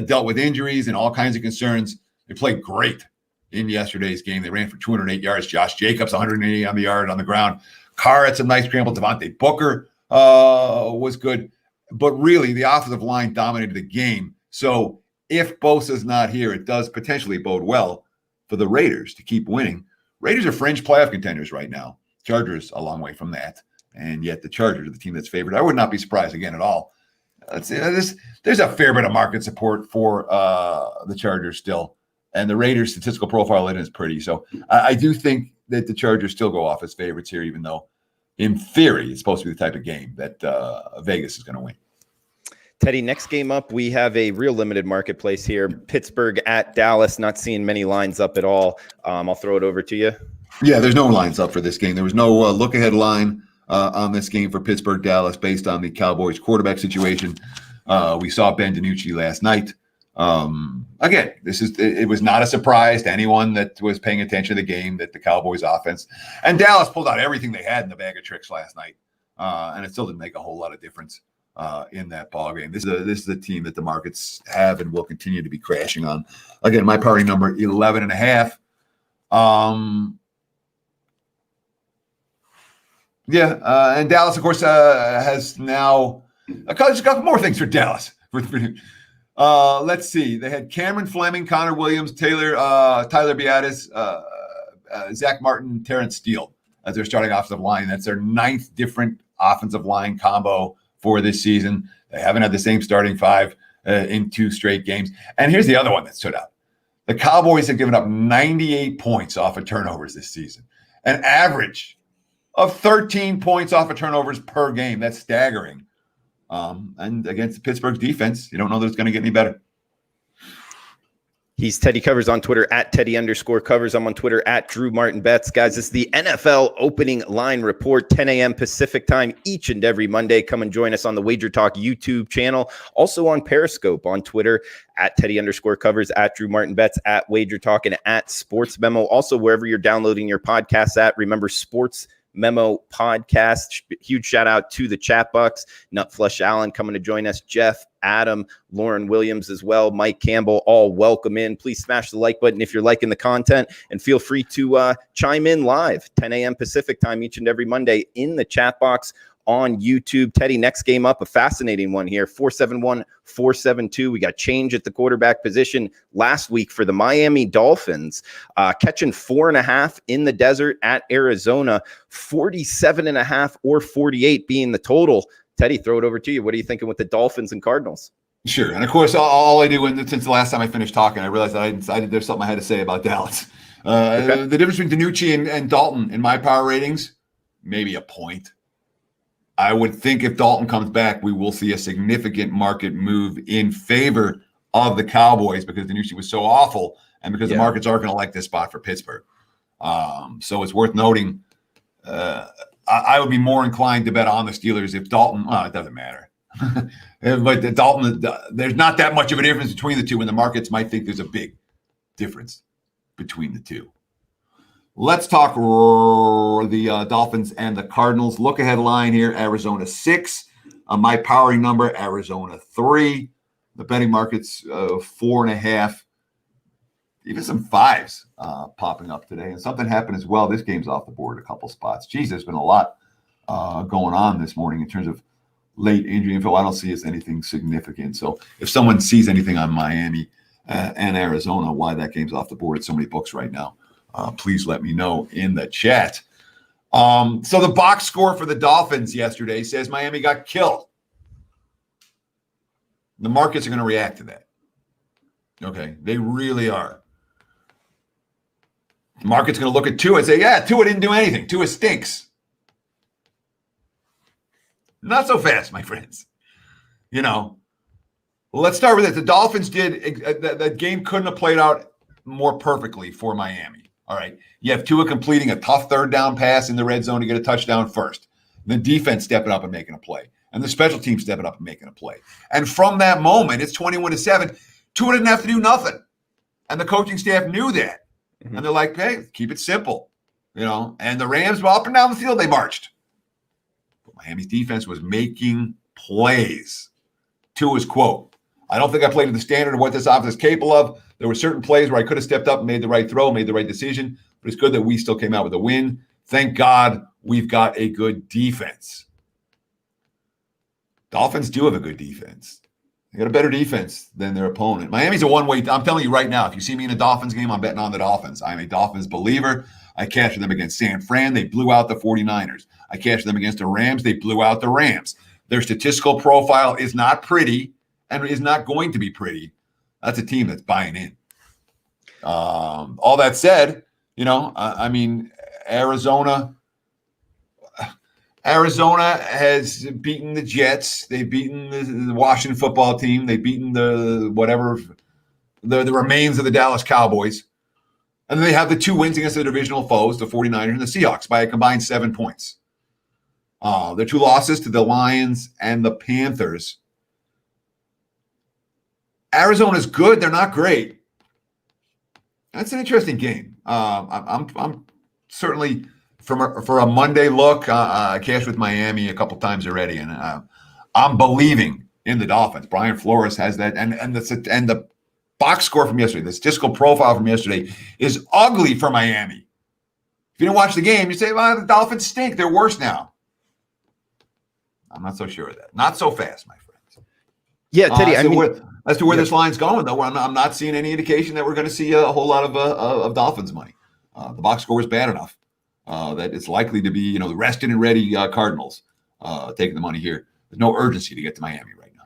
dealt with injuries and all kinds of concerns, they played great in yesterday's game. They ran for 208 yards. Josh Jacobs, 180 on the yard on the ground. Carr had some nice scrambles. Devontae Booker was good. But really, the offensive line dominated the game. So if Bosa's not here, it does potentially bode well for the Raiders to keep winning. Raiders are fringe playoff contenders right now. Chargers a long way from that. And yet the Chargers are the team that's favored. I would not be surprised again at all. There's a fair bit of market support for the Chargers still. And the Raiders' statistical profile in is pretty. So I do think that the Chargers still go off as favorites here, even though in theory it's supposed to be the type of game that Vegas is going to win. Teddy, next game up, we have a real limited marketplace here. Pittsburgh at Dallas, not seeing many lines up at all. I'll throw it over to you. Yeah, there's no lines up for this game. There was no look-ahead line on this game for Pittsburgh-Dallas based on the Cowboys quarterback situation. We saw Ben DiNucci last night. Again, it was not a surprise to anyone that was paying attention to the game that the Cowboys offense and Dallas pulled out everything they had in the bag of tricks last night. And it still didn't make a whole lot of difference in that ball game. This is a team that the markets have and will continue to be crashing on. Again, my party number 11.5. And Dallas, of course, has now a couple more things for Dallas. Let's see. They had Cameron Fleming, Connor Williams, Tyler Biadasz, Zach Martin, Terrence Steele as their starting offensive line. That's their 9th different offensive line combo for this season. They haven't had the same starting 5 in 2 straight games. And here's the other one that stood out. The Cowboys have given up 98 points off of turnovers this season, an average of 13 points off of turnovers per game. That's staggering. And against the Pittsburgh defense, you don't know that it's going to get any better. He's Teddy Covers on Twitter at Teddy_Covers. I'm on Twitter at Drew Martin Bets. Guys, this is the NFL opening line report, 10 a.m. Pacific time each and every Monday. Come and join us on the Wager Talk YouTube channel. Also on Periscope on Twitter at Teddy_Covers, at Drew Martin Bets, at Wager Talk, and at Sports Memo. Also, wherever you're downloading your podcasts at, remember Sports Memo podcast. Huge shout out to the Chat Bucs. Nutflush Allen coming to join us. Jeff, Adam, Lauren Williams as well. Mike Campbell, all welcome in. Please smash the like button if you're liking the content, and feel free to chime in live 10 a.m. Pacific time each and every Monday in the chat box on YouTube. Teddy, next game up, a fascinating one here. 471-472. We got change at the quarterback position last week for the Miami Dolphins, catching 4.5 in the desert at Arizona, 47.5 or 48 being the total. Teddy, throw it over to you. What are you thinking with the Dolphins and Cardinals? Sure. And of course, all I do since the last time I finished talking, I realized that there's something I had to say about Dallas. Okay. The difference between DiNucci and Dalton in my power ratings, maybe a point. I would think if Dalton comes back, we will see a significant market move in favor of the Cowboys because the news was so awful and because the markets are going to like this spot for Pittsburgh. So it's worth noting. I would be more inclined to bet on the Steelers if Dalton. It doesn't matter. But the Dalton, there's not that much of a difference between the two, and the markets might think there's a big difference between the two. Let's talk the Dolphins and the Cardinals. Look ahead line here: Arizona 6. My powering number: Arizona 3. The betting markets 4.5. Even some 5s popping up today, and something happened as well. This game's off the board a couple spots. Geez, there's been a lot going on this morning in terms of late injury info. I don't see as anything significant. So if someone sees anything on Miami and Arizona, why that game's off the board at so many books right now, please let me know in the chat. So the box score for the Dolphins yesterday says Miami got killed. The markets are going to react to that. Okay, they really are. The market's going to look at Tua and say, yeah, Tua didn't do anything. Tua stinks. Not so fast, my friends. Let's start with it. The Dolphins did that game couldn't have played out more perfectly for Miami. All right. You have Tua completing a tough third down pass in the red zone to get a touchdown first. The defense stepping up and making a play. And the special team stepping up and making a play. And from that moment, it's 21-7. Tua didn't have to do nothing. And the coaching staff knew that. Mm-hmm. And they're like, hey, keep it simple. And the Rams were up and down the field, they marched. But Miami's defense was making plays. Tua's quote: I don't think I played to the standard of what this offense is capable of. There were certain plays where I could have stepped up and made the right throw, made the right decision. But it's good that we still came out with a win. Thank God we've got a good defense. Dolphins do have a good defense. They got a better defense than their opponent. Miami's a one-way. I'm telling you right now, if you see me in a Dolphins game, I'm betting on the Dolphins. I'm a Dolphins believer. I cashed them against San Fran. They blew out the 49ers. I cashed them against the Rams. They blew out the Rams. Their statistical profile is not pretty and is not going to be pretty. That's a team that's buying in. All that said, Arizona has beaten the Jets. They've beaten the Washington football team. They've beaten the remains of the Dallas Cowboys. And then they have the 2 wins against the divisional foes, the 49ers and the Seahawks, by a combined 7 points. Their 2 losses to the Lions and the Panthers. Arizona's good. They're not great. That's an interesting game. I'm certainly for a Monday look. I cashed with Miami a couple times already, and I'm believing in the Dolphins. Brian Flores has that, and the box score from yesterday, the statistical profile from yesterday, is ugly for Miami. If you didn't watch the game, you say, "Well, the Dolphins stink. They're worse now." I'm not so sure of that. Not so fast, my friends. Yeah, Teddy. As to where this line's going, though, I'm not seeing any indication that we're going to see a whole lot of Dolphins money. The box score is bad enough that it's likely to be, the rested and ready Cardinals taking the money here. There's no urgency to get to Miami right now.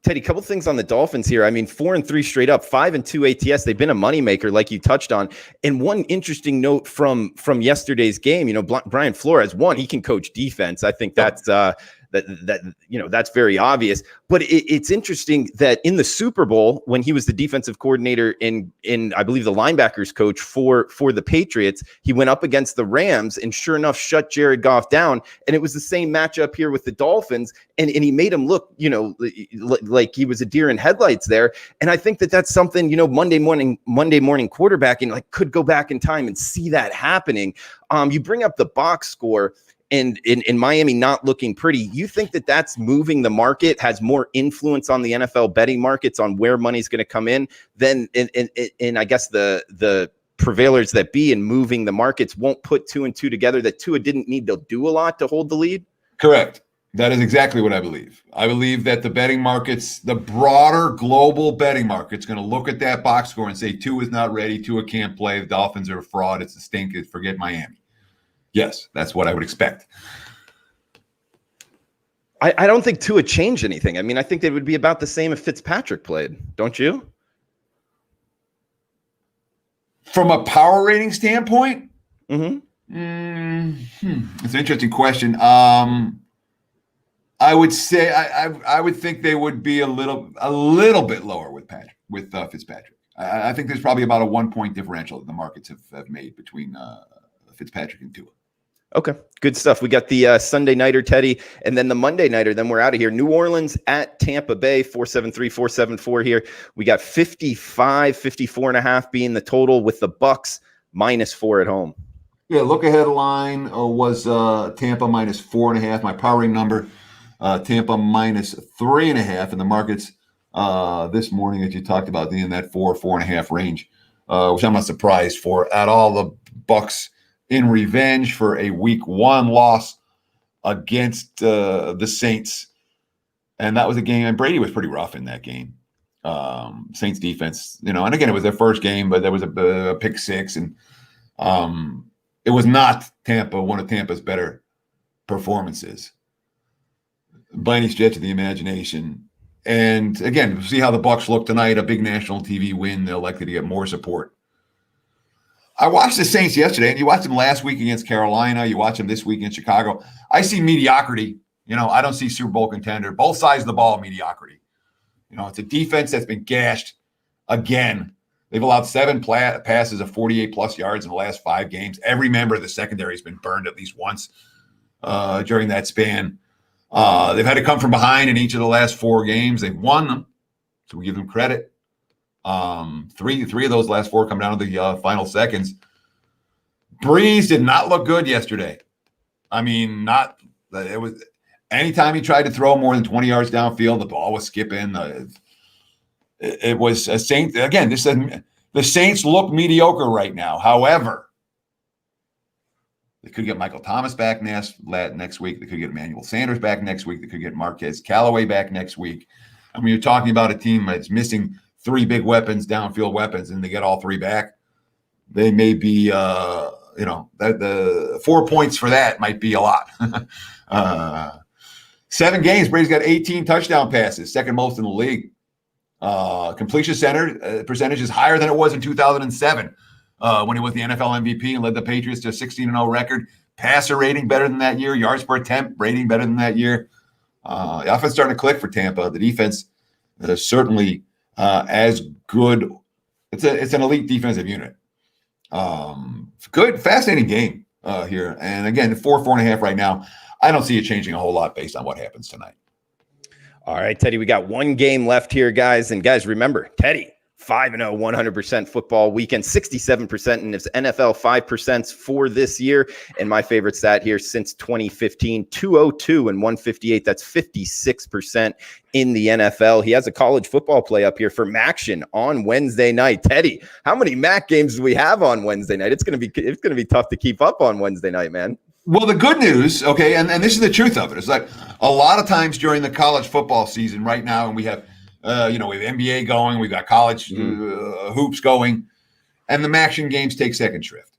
Teddy, a couple things on the Dolphins here. 4-3 straight up, 5-2 ATS. They've been a moneymaker, like you touched on. And one interesting note from yesterday's game, Brian Flores, he can coach defense. I think that's that's very obvious. But it's interesting that in the Super Bowl, when he was the defensive coordinator in I believe the linebackers coach for the Patriots, he went up against the Rams and sure enough shut Jared Goff down. And it was the same matchup here with the Dolphins, and he made him look like he was a deer in headlights there. And I think that's something Monday morning quarterbacking could go back in time and see that happening. You bring up the box score. And in Miami not looking pretty, you think that's moving the market, has more influence on the NFL betting markets on where money's going to come in than in I guess the prevailers that be in moving the markets won't put 2 and 2 together, that Tua didn't need to do a lot to hold the lead? Correct. That is exactly what I believe. I believe that the betting markets, the broader global betting market's going to look at that box score and say Tua is not ready, Tua can't play, the Dolphins are a fraud, it's a stink, forget Miami. Yes, that's what I would expect. I don't think Tua changed anything. I think they would be about the same if Fitzpatrick played. Don't you? From a power rating standpoint, mm-hmm. It's an interesting question. I would say I would think they would be a little bit lower with Fitzpatrick. I think there's probably about a 1 point differential that the markets have made between Fitzpatrick and Tua. Okay, good stuff. We got the Sunday nighter, Teddy, and then the Monday nighter. Then we're out of here. New Orleans at Tampa Bay, 473, 474 here. We got 54.5 being the total with the Bucs -4 at home. Yeah, look ahead line was Tampa -4.5. My powering number, Tampa -3.5, and the markets this morning, as you talked about, in that 4.5 range, which I'm not surprised for at all. The Bucs in revenge for a week 1 loss against the Saints. And that was a game, and Brady was pretty rough in that game. Saints defense, and again, it was their first game, but there was a pick 6, and it was not one of Tampa's better performances by any stretch of the imagination. And again, see how the Bucs look tonight, a big national TV win. They're likely to get more support. I watched the Saints yesterday, and you watched them last week against Carolina. You watch them this week in Chicago. I see mediocrity. I don't see Super Bowl contender. Both sides of the ball, mediocrity. It's a defense that's been gashed again. They've allowed 7 passes of 48-plus yards in the last 5 games. Every member of the secondary has been burned at least once during that span. They've had to come from behind in each of the last 4 games. They've won them, so we give them credit. Three of those last 4 come down to the final seconds. Breeze did not look good yesterday. It was anytime he tried to throw more than 20 yards downfield, the ball was skipping. It was a Saint again. The Saints look mediocre right now. However, they could get Michael Thomas back next week. They could get Emmanuel Sanders back next week. They could get Marquez Callaway back next week. You're talking about a team that's missing 3 big weapons, downfield weapons, and they get all 3 back. They may be, the 4 points for that might be a lot. 7 games, Brady's got 18 touchdown passes, second most in the league. Completion percentage is higher than it was in 2007 when he was the NFL MVP and led the Patriots to a 16-0 record. Passer rating better than that year. Yards per attempt rating better than that year. The offense starting to click for Tampa. The defense is certainly as good. It's an elite defensive unit. Good, fascinating game here. And again, 4.5 right now. I don't see it changing a whole lot based on what happens tonight. All right, Teddy, we got 1 game left here, guys. And guys, remember, Teddy, 5-0, 100% football weekend, 67% in his NFL 5% for this year. And my favorite stat here since 2015, 202 and 158. That's 56% in the NFL. He has a college football play up here for Maction on Wednesday night. Teddy, how many Mac games do we have on Wednesday night? It's gonna be tough to keep up on Wednesday night, man. Well, the good news, okay, and this is the truth of it, is like a lot of times during the college football season right now, and we have we have NBA going, we've got college hoops going, and the Maction games take second shift.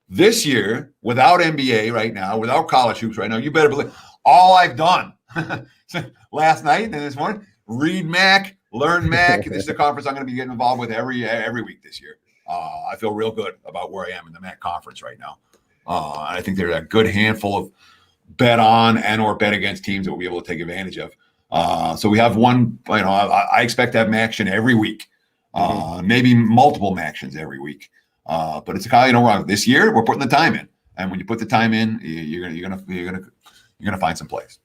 This year, without NBA right now, without college hoops right now, you better believe all I've done last night and this morning, read Mac, learn Mac. This is a conference I'm going to be getting involved with every week this year. I feel real good about where I am in the Mac conference right now. I think there's a good handful of bet on and or bet against teams that we'll be able to take advantage of. So we have one, I expect to have Maction every week, maybe multiple Mactions every week. But it's a kind of, this year we're putting the time in, and when you put the time in, you're gonna find some plays.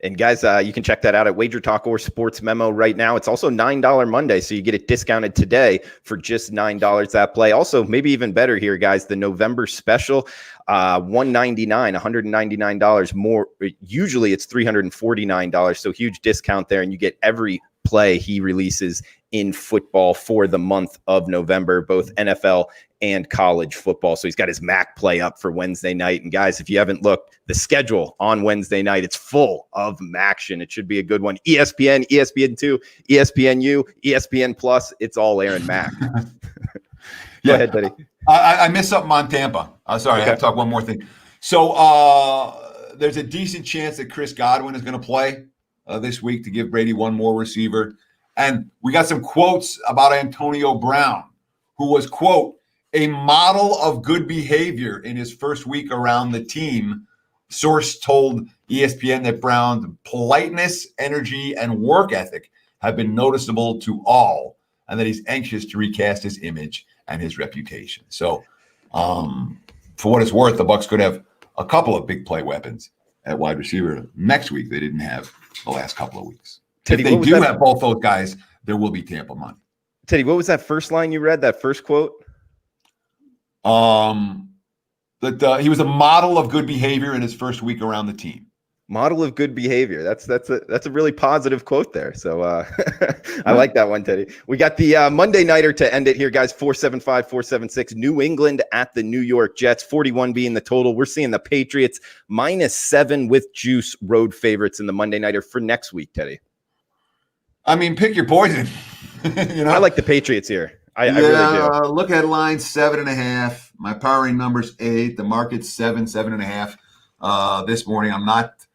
And guys, you can check that out at Wager Talk or Sports Memo right now. It's also $9 Monday, so you get it discounted today for just $9 that play. Also, maybe even better here, guys, the November special, $199 more. Usually it's $349, so huge discount there, and you get every play he releases in football for the month of November, both NFL and college football. So he's got his MAC play up for Wednesday night. And guys, if you haven't looked, the schedule on Wednesday night, it's full of Maction. It should be a good one. ESPN, ESPN2, ESPNU, ESPN Plus, it's all Aaron Mack. Go ahead, buddy. I missed something on Tampa. Sorry, okay. I have to talk one more thing. So there's a decent chance that Chris Godwin is going to play this week to give Brady one more receiver. And we got some quotes about Antonio Brown, who was, quote, a model of good behavior in his first week around the team. Source told ESPN that Brown's politeness, energy, and work ethic have been noticeable to all, and that he's anxious to recast his image and his reputation. So, for what it's worth, the Bucs could have a couple of big play weapons at wide receiver next week. They didn't have the last couple of weeks. Teddy, if they do have both those guys, there will be Tampa money. Teddy, what was that first line you read? That first quote? That he was a model of good behavior in his first week around the team. Model of good behavior. That's a really positive quote there. So I like that one, Teddy. We got the Monday nighter to end it here, guys. 475-476. New England at the New York Jets. 41 being the total. We're seeing the Patriots -7 with juice road favorites in the Monday nighter for next week, Teddy. I mean, pick your poison. I like the Patriots here. I really do. Look at line 7.5. My powering number's 8. The market's 7.5 this morning. I'm not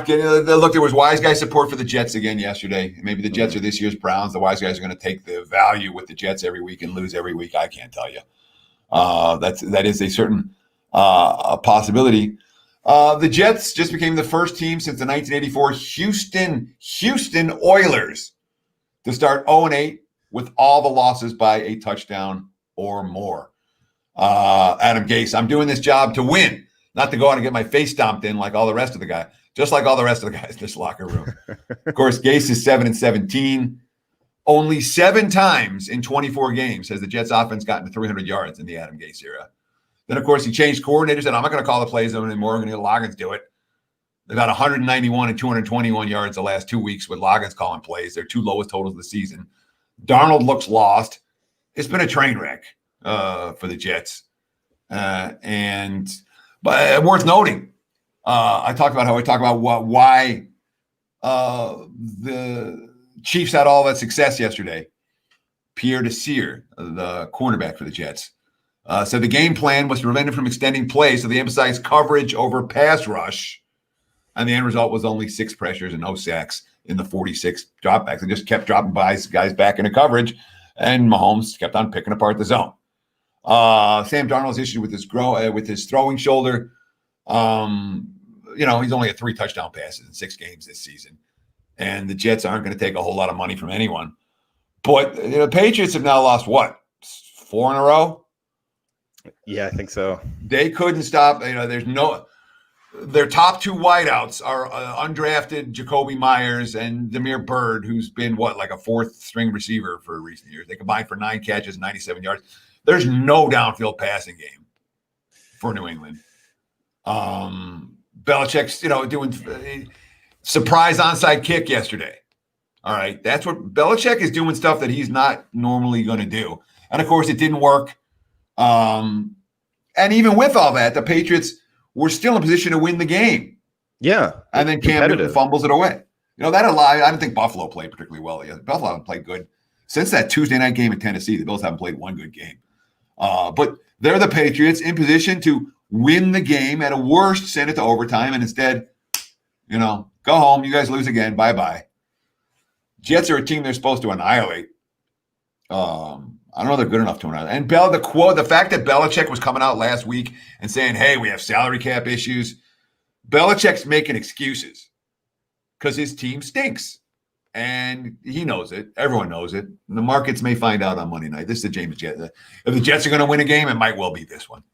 getting. Look, there was wise guy support for the Jets again yesterday. Maybe the Jets are this year's Browns. The wise guys are going to take the value with the Jets every week and lose every week. I can't tell you. That is a certain possibility. The Jets just became the first team since the 1984 Houston Oilers to start 0-8 with all the losses by a touchdown or more. Adam Gase, I'm doing this job to win, not to go out and get my face stomped in like all the rest of the guys, just like all the rest of the guys in this locker room. Of course, Gase is 7-17. Only 7 times in 24 games has the Jets offense gotten to 300 yards in the Adam Gase era. Then, of course, he changed coordinators, and I'm not going to call the plays anymore. I'm going to let Loggins do it. They've got 191 and 221 yards the last 2 weeks with Loggins calling plays. Their 2 lowest totals of the season. Darnold looks lost. It's been a train wreck for the Jets. But worth noting, I talked about why the Chiefs had all that success yesterday. Pierre Desir, the cornerback for the Jets, said the game plan was to prevent him from extending plays, so they emphasized coverage over pass rush, and the end result was only 6 pressures and no sacks in the 46 dropbacks. They just kept dropping guys back into coverage, and Mahomes kept on picking apart the zone. Sam Darnold's issue with his throwing shoulder. He's only had 3 touchdown passes in 6 games this season, and the Jets aren't going to take a whole lot of money from anyone. But the Patriots have now lost 4 in a row. Yeah, I think so. They couldn't stop. Their top 2 wideouts are undrafted Jacoby Myers and Demir Bird, who's been like a 4th string receiver for recent years. They combined for 9 catches, 97 yards. There's no downfield passing game for New England. Belichick's, doing surprise onside kick yesterday. All right, that's what Belichick is doing, stuff that he's not normally going to do. And of course, it didn't work. And even with all that, the Patriots were still in position to win the game. Yeah. And then Cam Newton fumbles it away. That allowed, I don't think Buffalo played particularly well. Buffalo haven't played good since that Tuesday night game in Tennessee. The Bills haven't played one good game. But they're the Patriots in position to win the game. At a worst, send it to overtime. And instead, go home. You guys lose again. Bye-bye. Jets are a team they're supposed to annihilate. I don't know they're good enough to annihilate. And the fact that Belichick was coming out last week and saying, hey, we have salary cap issues. Belichick's making excuses because his team stinks. And he knows it. Everyone knows it. The markets may find out on Monday night. This is the James Jets. If the Jets are going to win a game, it might well be this one.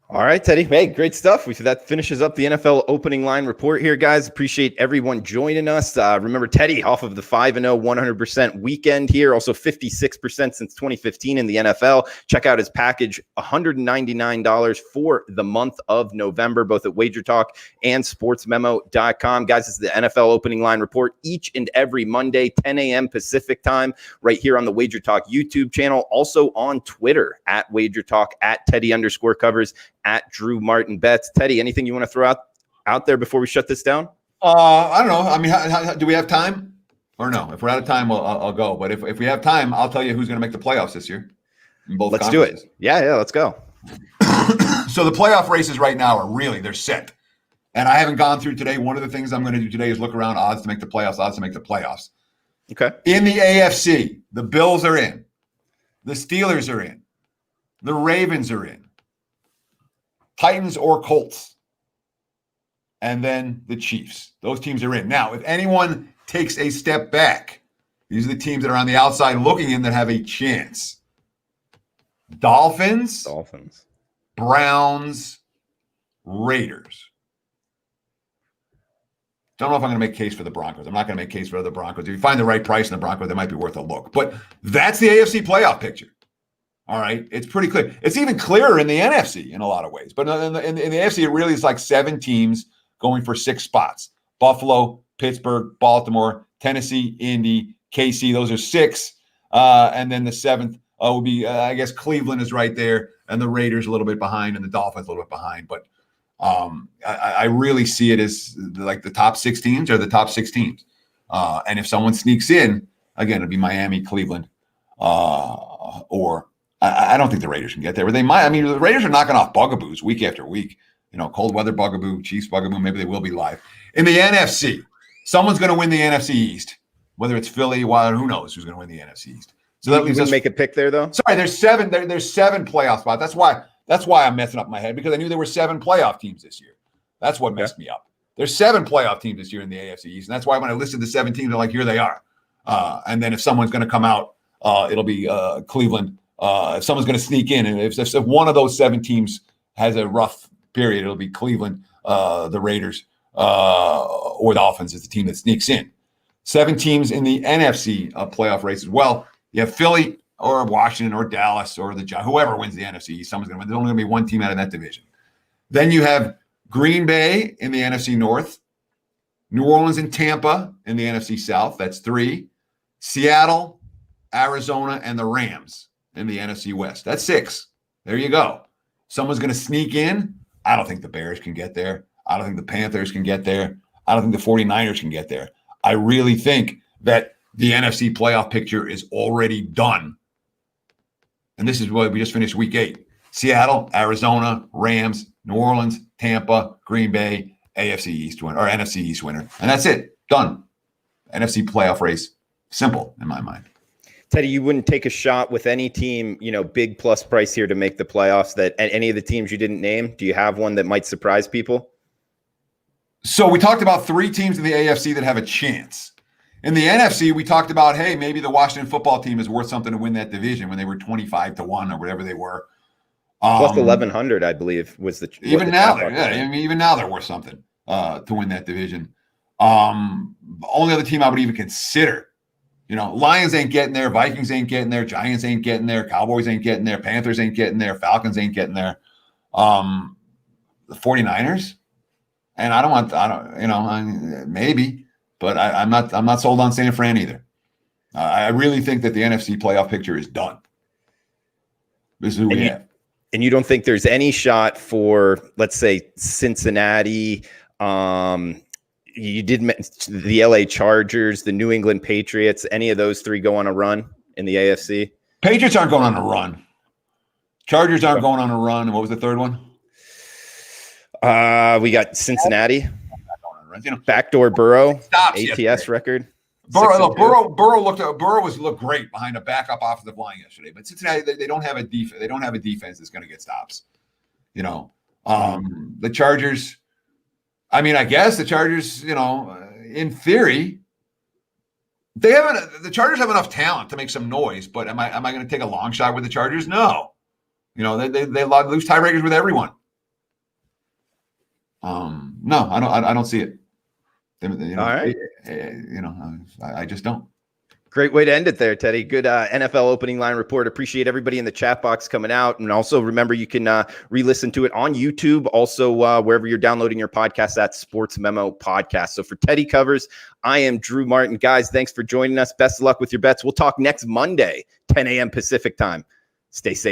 All right, Teddy. Hey, great stuff. That finishes up the NFL opening line report here, guys. Appreciate everyone joining us. Remember, Teddy off of the 5-0, 100% weekend here. Also 56% since 2015 in the NFL. Check out his package, $199 for the month of November, both at Wager Talk and sportsmemo.com. Guys, this is the NFL opening line report each and every Monday, 10 a.m. Pacific time, right here on the Wager Talk YouTube channel. Also on Twitter, at Wager Talk, at Teddy_covers, at Drew Martin Bets. Teddy, anything you want to throw out there before we shut this down? I don't know. I mean, do we have time or no? If we're out of time, I'll go. But if we have time, I'll tell you who's going to make the playoffs this year. Let's do it. Yeah, let's go. So the playoff races right now they're set. And I haven't gone through today. One of the things I'm going to do today is look around odds to make the playoffs, Okay. In the AFC, the Bills are in. The Steelers are in. The Ravens are in. Titans or Colts. And then the Chiefs. Those teams are in. Now, if anyone takes a step back, these are the teams that are on the outside looking in that have a chance. Dolphins. Browns. Raiders. Don't know if I'm going to make a case for the Broncos. I'm not going to make a case for the Broncos. If you find the right price in the Broncos, that might be worth a look. But that's the AFC playoff picture. All right. It's pretty clear. It's even clearer in the NFC in a lot of ways. But in the AFC, it really is like 7 teams going for 6 spots. Buffalo, Pittsburgh, Baltimore, Tennessee, Indy, KC. Those are 6. And then the 7th will be, I guess, Cleveland is right there. And the Raiders a little bit behind and the Dolphins a little bit behind. But I really see it as like the top 6 teams are the top 6 teams. And if someone sneaks in, again, it'd be Miami, Cleveland, or I don't think the Raiders can get there, but they might. I mean, the Raiders are knocking off bugaboos week after week. You know, cold weather bugaboo, Chiefs bugaboo. Maybe they will be live. In the NFC, someone's going to win the NFC East, whether it's Philly, Wild, who knows who's going to win the NFC East. So that leaves us. Make a pick there, though. Sorry, there's 7. There's 7 playoff spots. That's why I'm messing up my head, because I knew there were 7 playoff teams this year. That's what messed me up. There's 7 playoff teams this year in the AFC East, and that's why when I listed the 7 teams, I'm like, here they are. And then if someone's going to come out, it'll be Cleveland. If someone's going to sneak in, and if one of those 7 teams has a rough period, it'll be Cleveland, the Raiders, or the Dolphins is the team that sneaks in. 7 teams in the NFC playoff race as well. You have Philly or Washington or Dallas or the whoever wins the NFC East. Someone's going to win. There's only going to be 1 team out of that division. Then you have Green Bay in the NFC North, New Orleans and Tampa in the NFC South. That's 3. Seattle, Arizona, and the Rams in the NFC West. That's 6. There you go. Someone's going to sneak in. I don't think the Bears can get there. I don't think the Panthers can get there. I don't think the 49ers can get there. I really think that the NFC playoff picture is already done. And this is what we just finished week 8. Seattle, Arizona, Rams, New Orleans, Tampa, Green Bay, AFC East winner or NFC East winner. And that's it. Done. NFC playoff race. Simple in my mind. Teddy, you wouldn't take a shot with any team, big plus price here to make the playoffs, that any of the teams you didn't name? Do you have one that might surprise people? So we talked about 3 teams in the AFC that have a chance. In the NFC, we talked about, hey, maybe the Washington football team is worth something to win that division when they were 25-1 or whatever they were. Plus 1,100, I believe, was the even now. Even now they're worth something to win that division. Only other team I would even consider. Lions ain't getting there. Vikings ain't getting there. Giants ain't getting there. Cowboys ain't getting there. Panthers ain't getting there. Falcons ain't getting there. The 49ers. And maybe, but I'm not sold on San Fran either. I really think that the NFC playoff picture is done. This is who we have. And you don't think there's any shot for, let's say, Cincinnati? You did mention the LA Chargers, the New England Patriots. Any of those 3 go on a run in the AFC? Patriots aren't going on a run. Chargers aren't going on a run. And what was the third one? We got Cincinnati. Backdoor Burrow. ATS record. Burrow looked great behind a backup offensive line yesterday. But Cincinnati, they don't have a defense. They don't have a defense that's going to get stops. The Chargers. I mean, I guess the Chargers, in theory, the Chargers have enough talent to make some noise. But am I going to take a long shot with the Chargers? No. They lose tiebreakers with everyone. No, I don't see it. All right. I just don't. Great way to end it there, Teddy. Good NFL opening line report. Appreciate everybody in the chat box coming out. And also remember, you can re-listen to it on YouTube. Also, wherever you're downloading your podcast, at Sports Memo Podcast. So for Teddy Covers, I am Drew Martin. Guys, thanks for joining us. Best of luck with your bets. We'll talk next Monday, 10 a.m. Pacific time. Stay safe.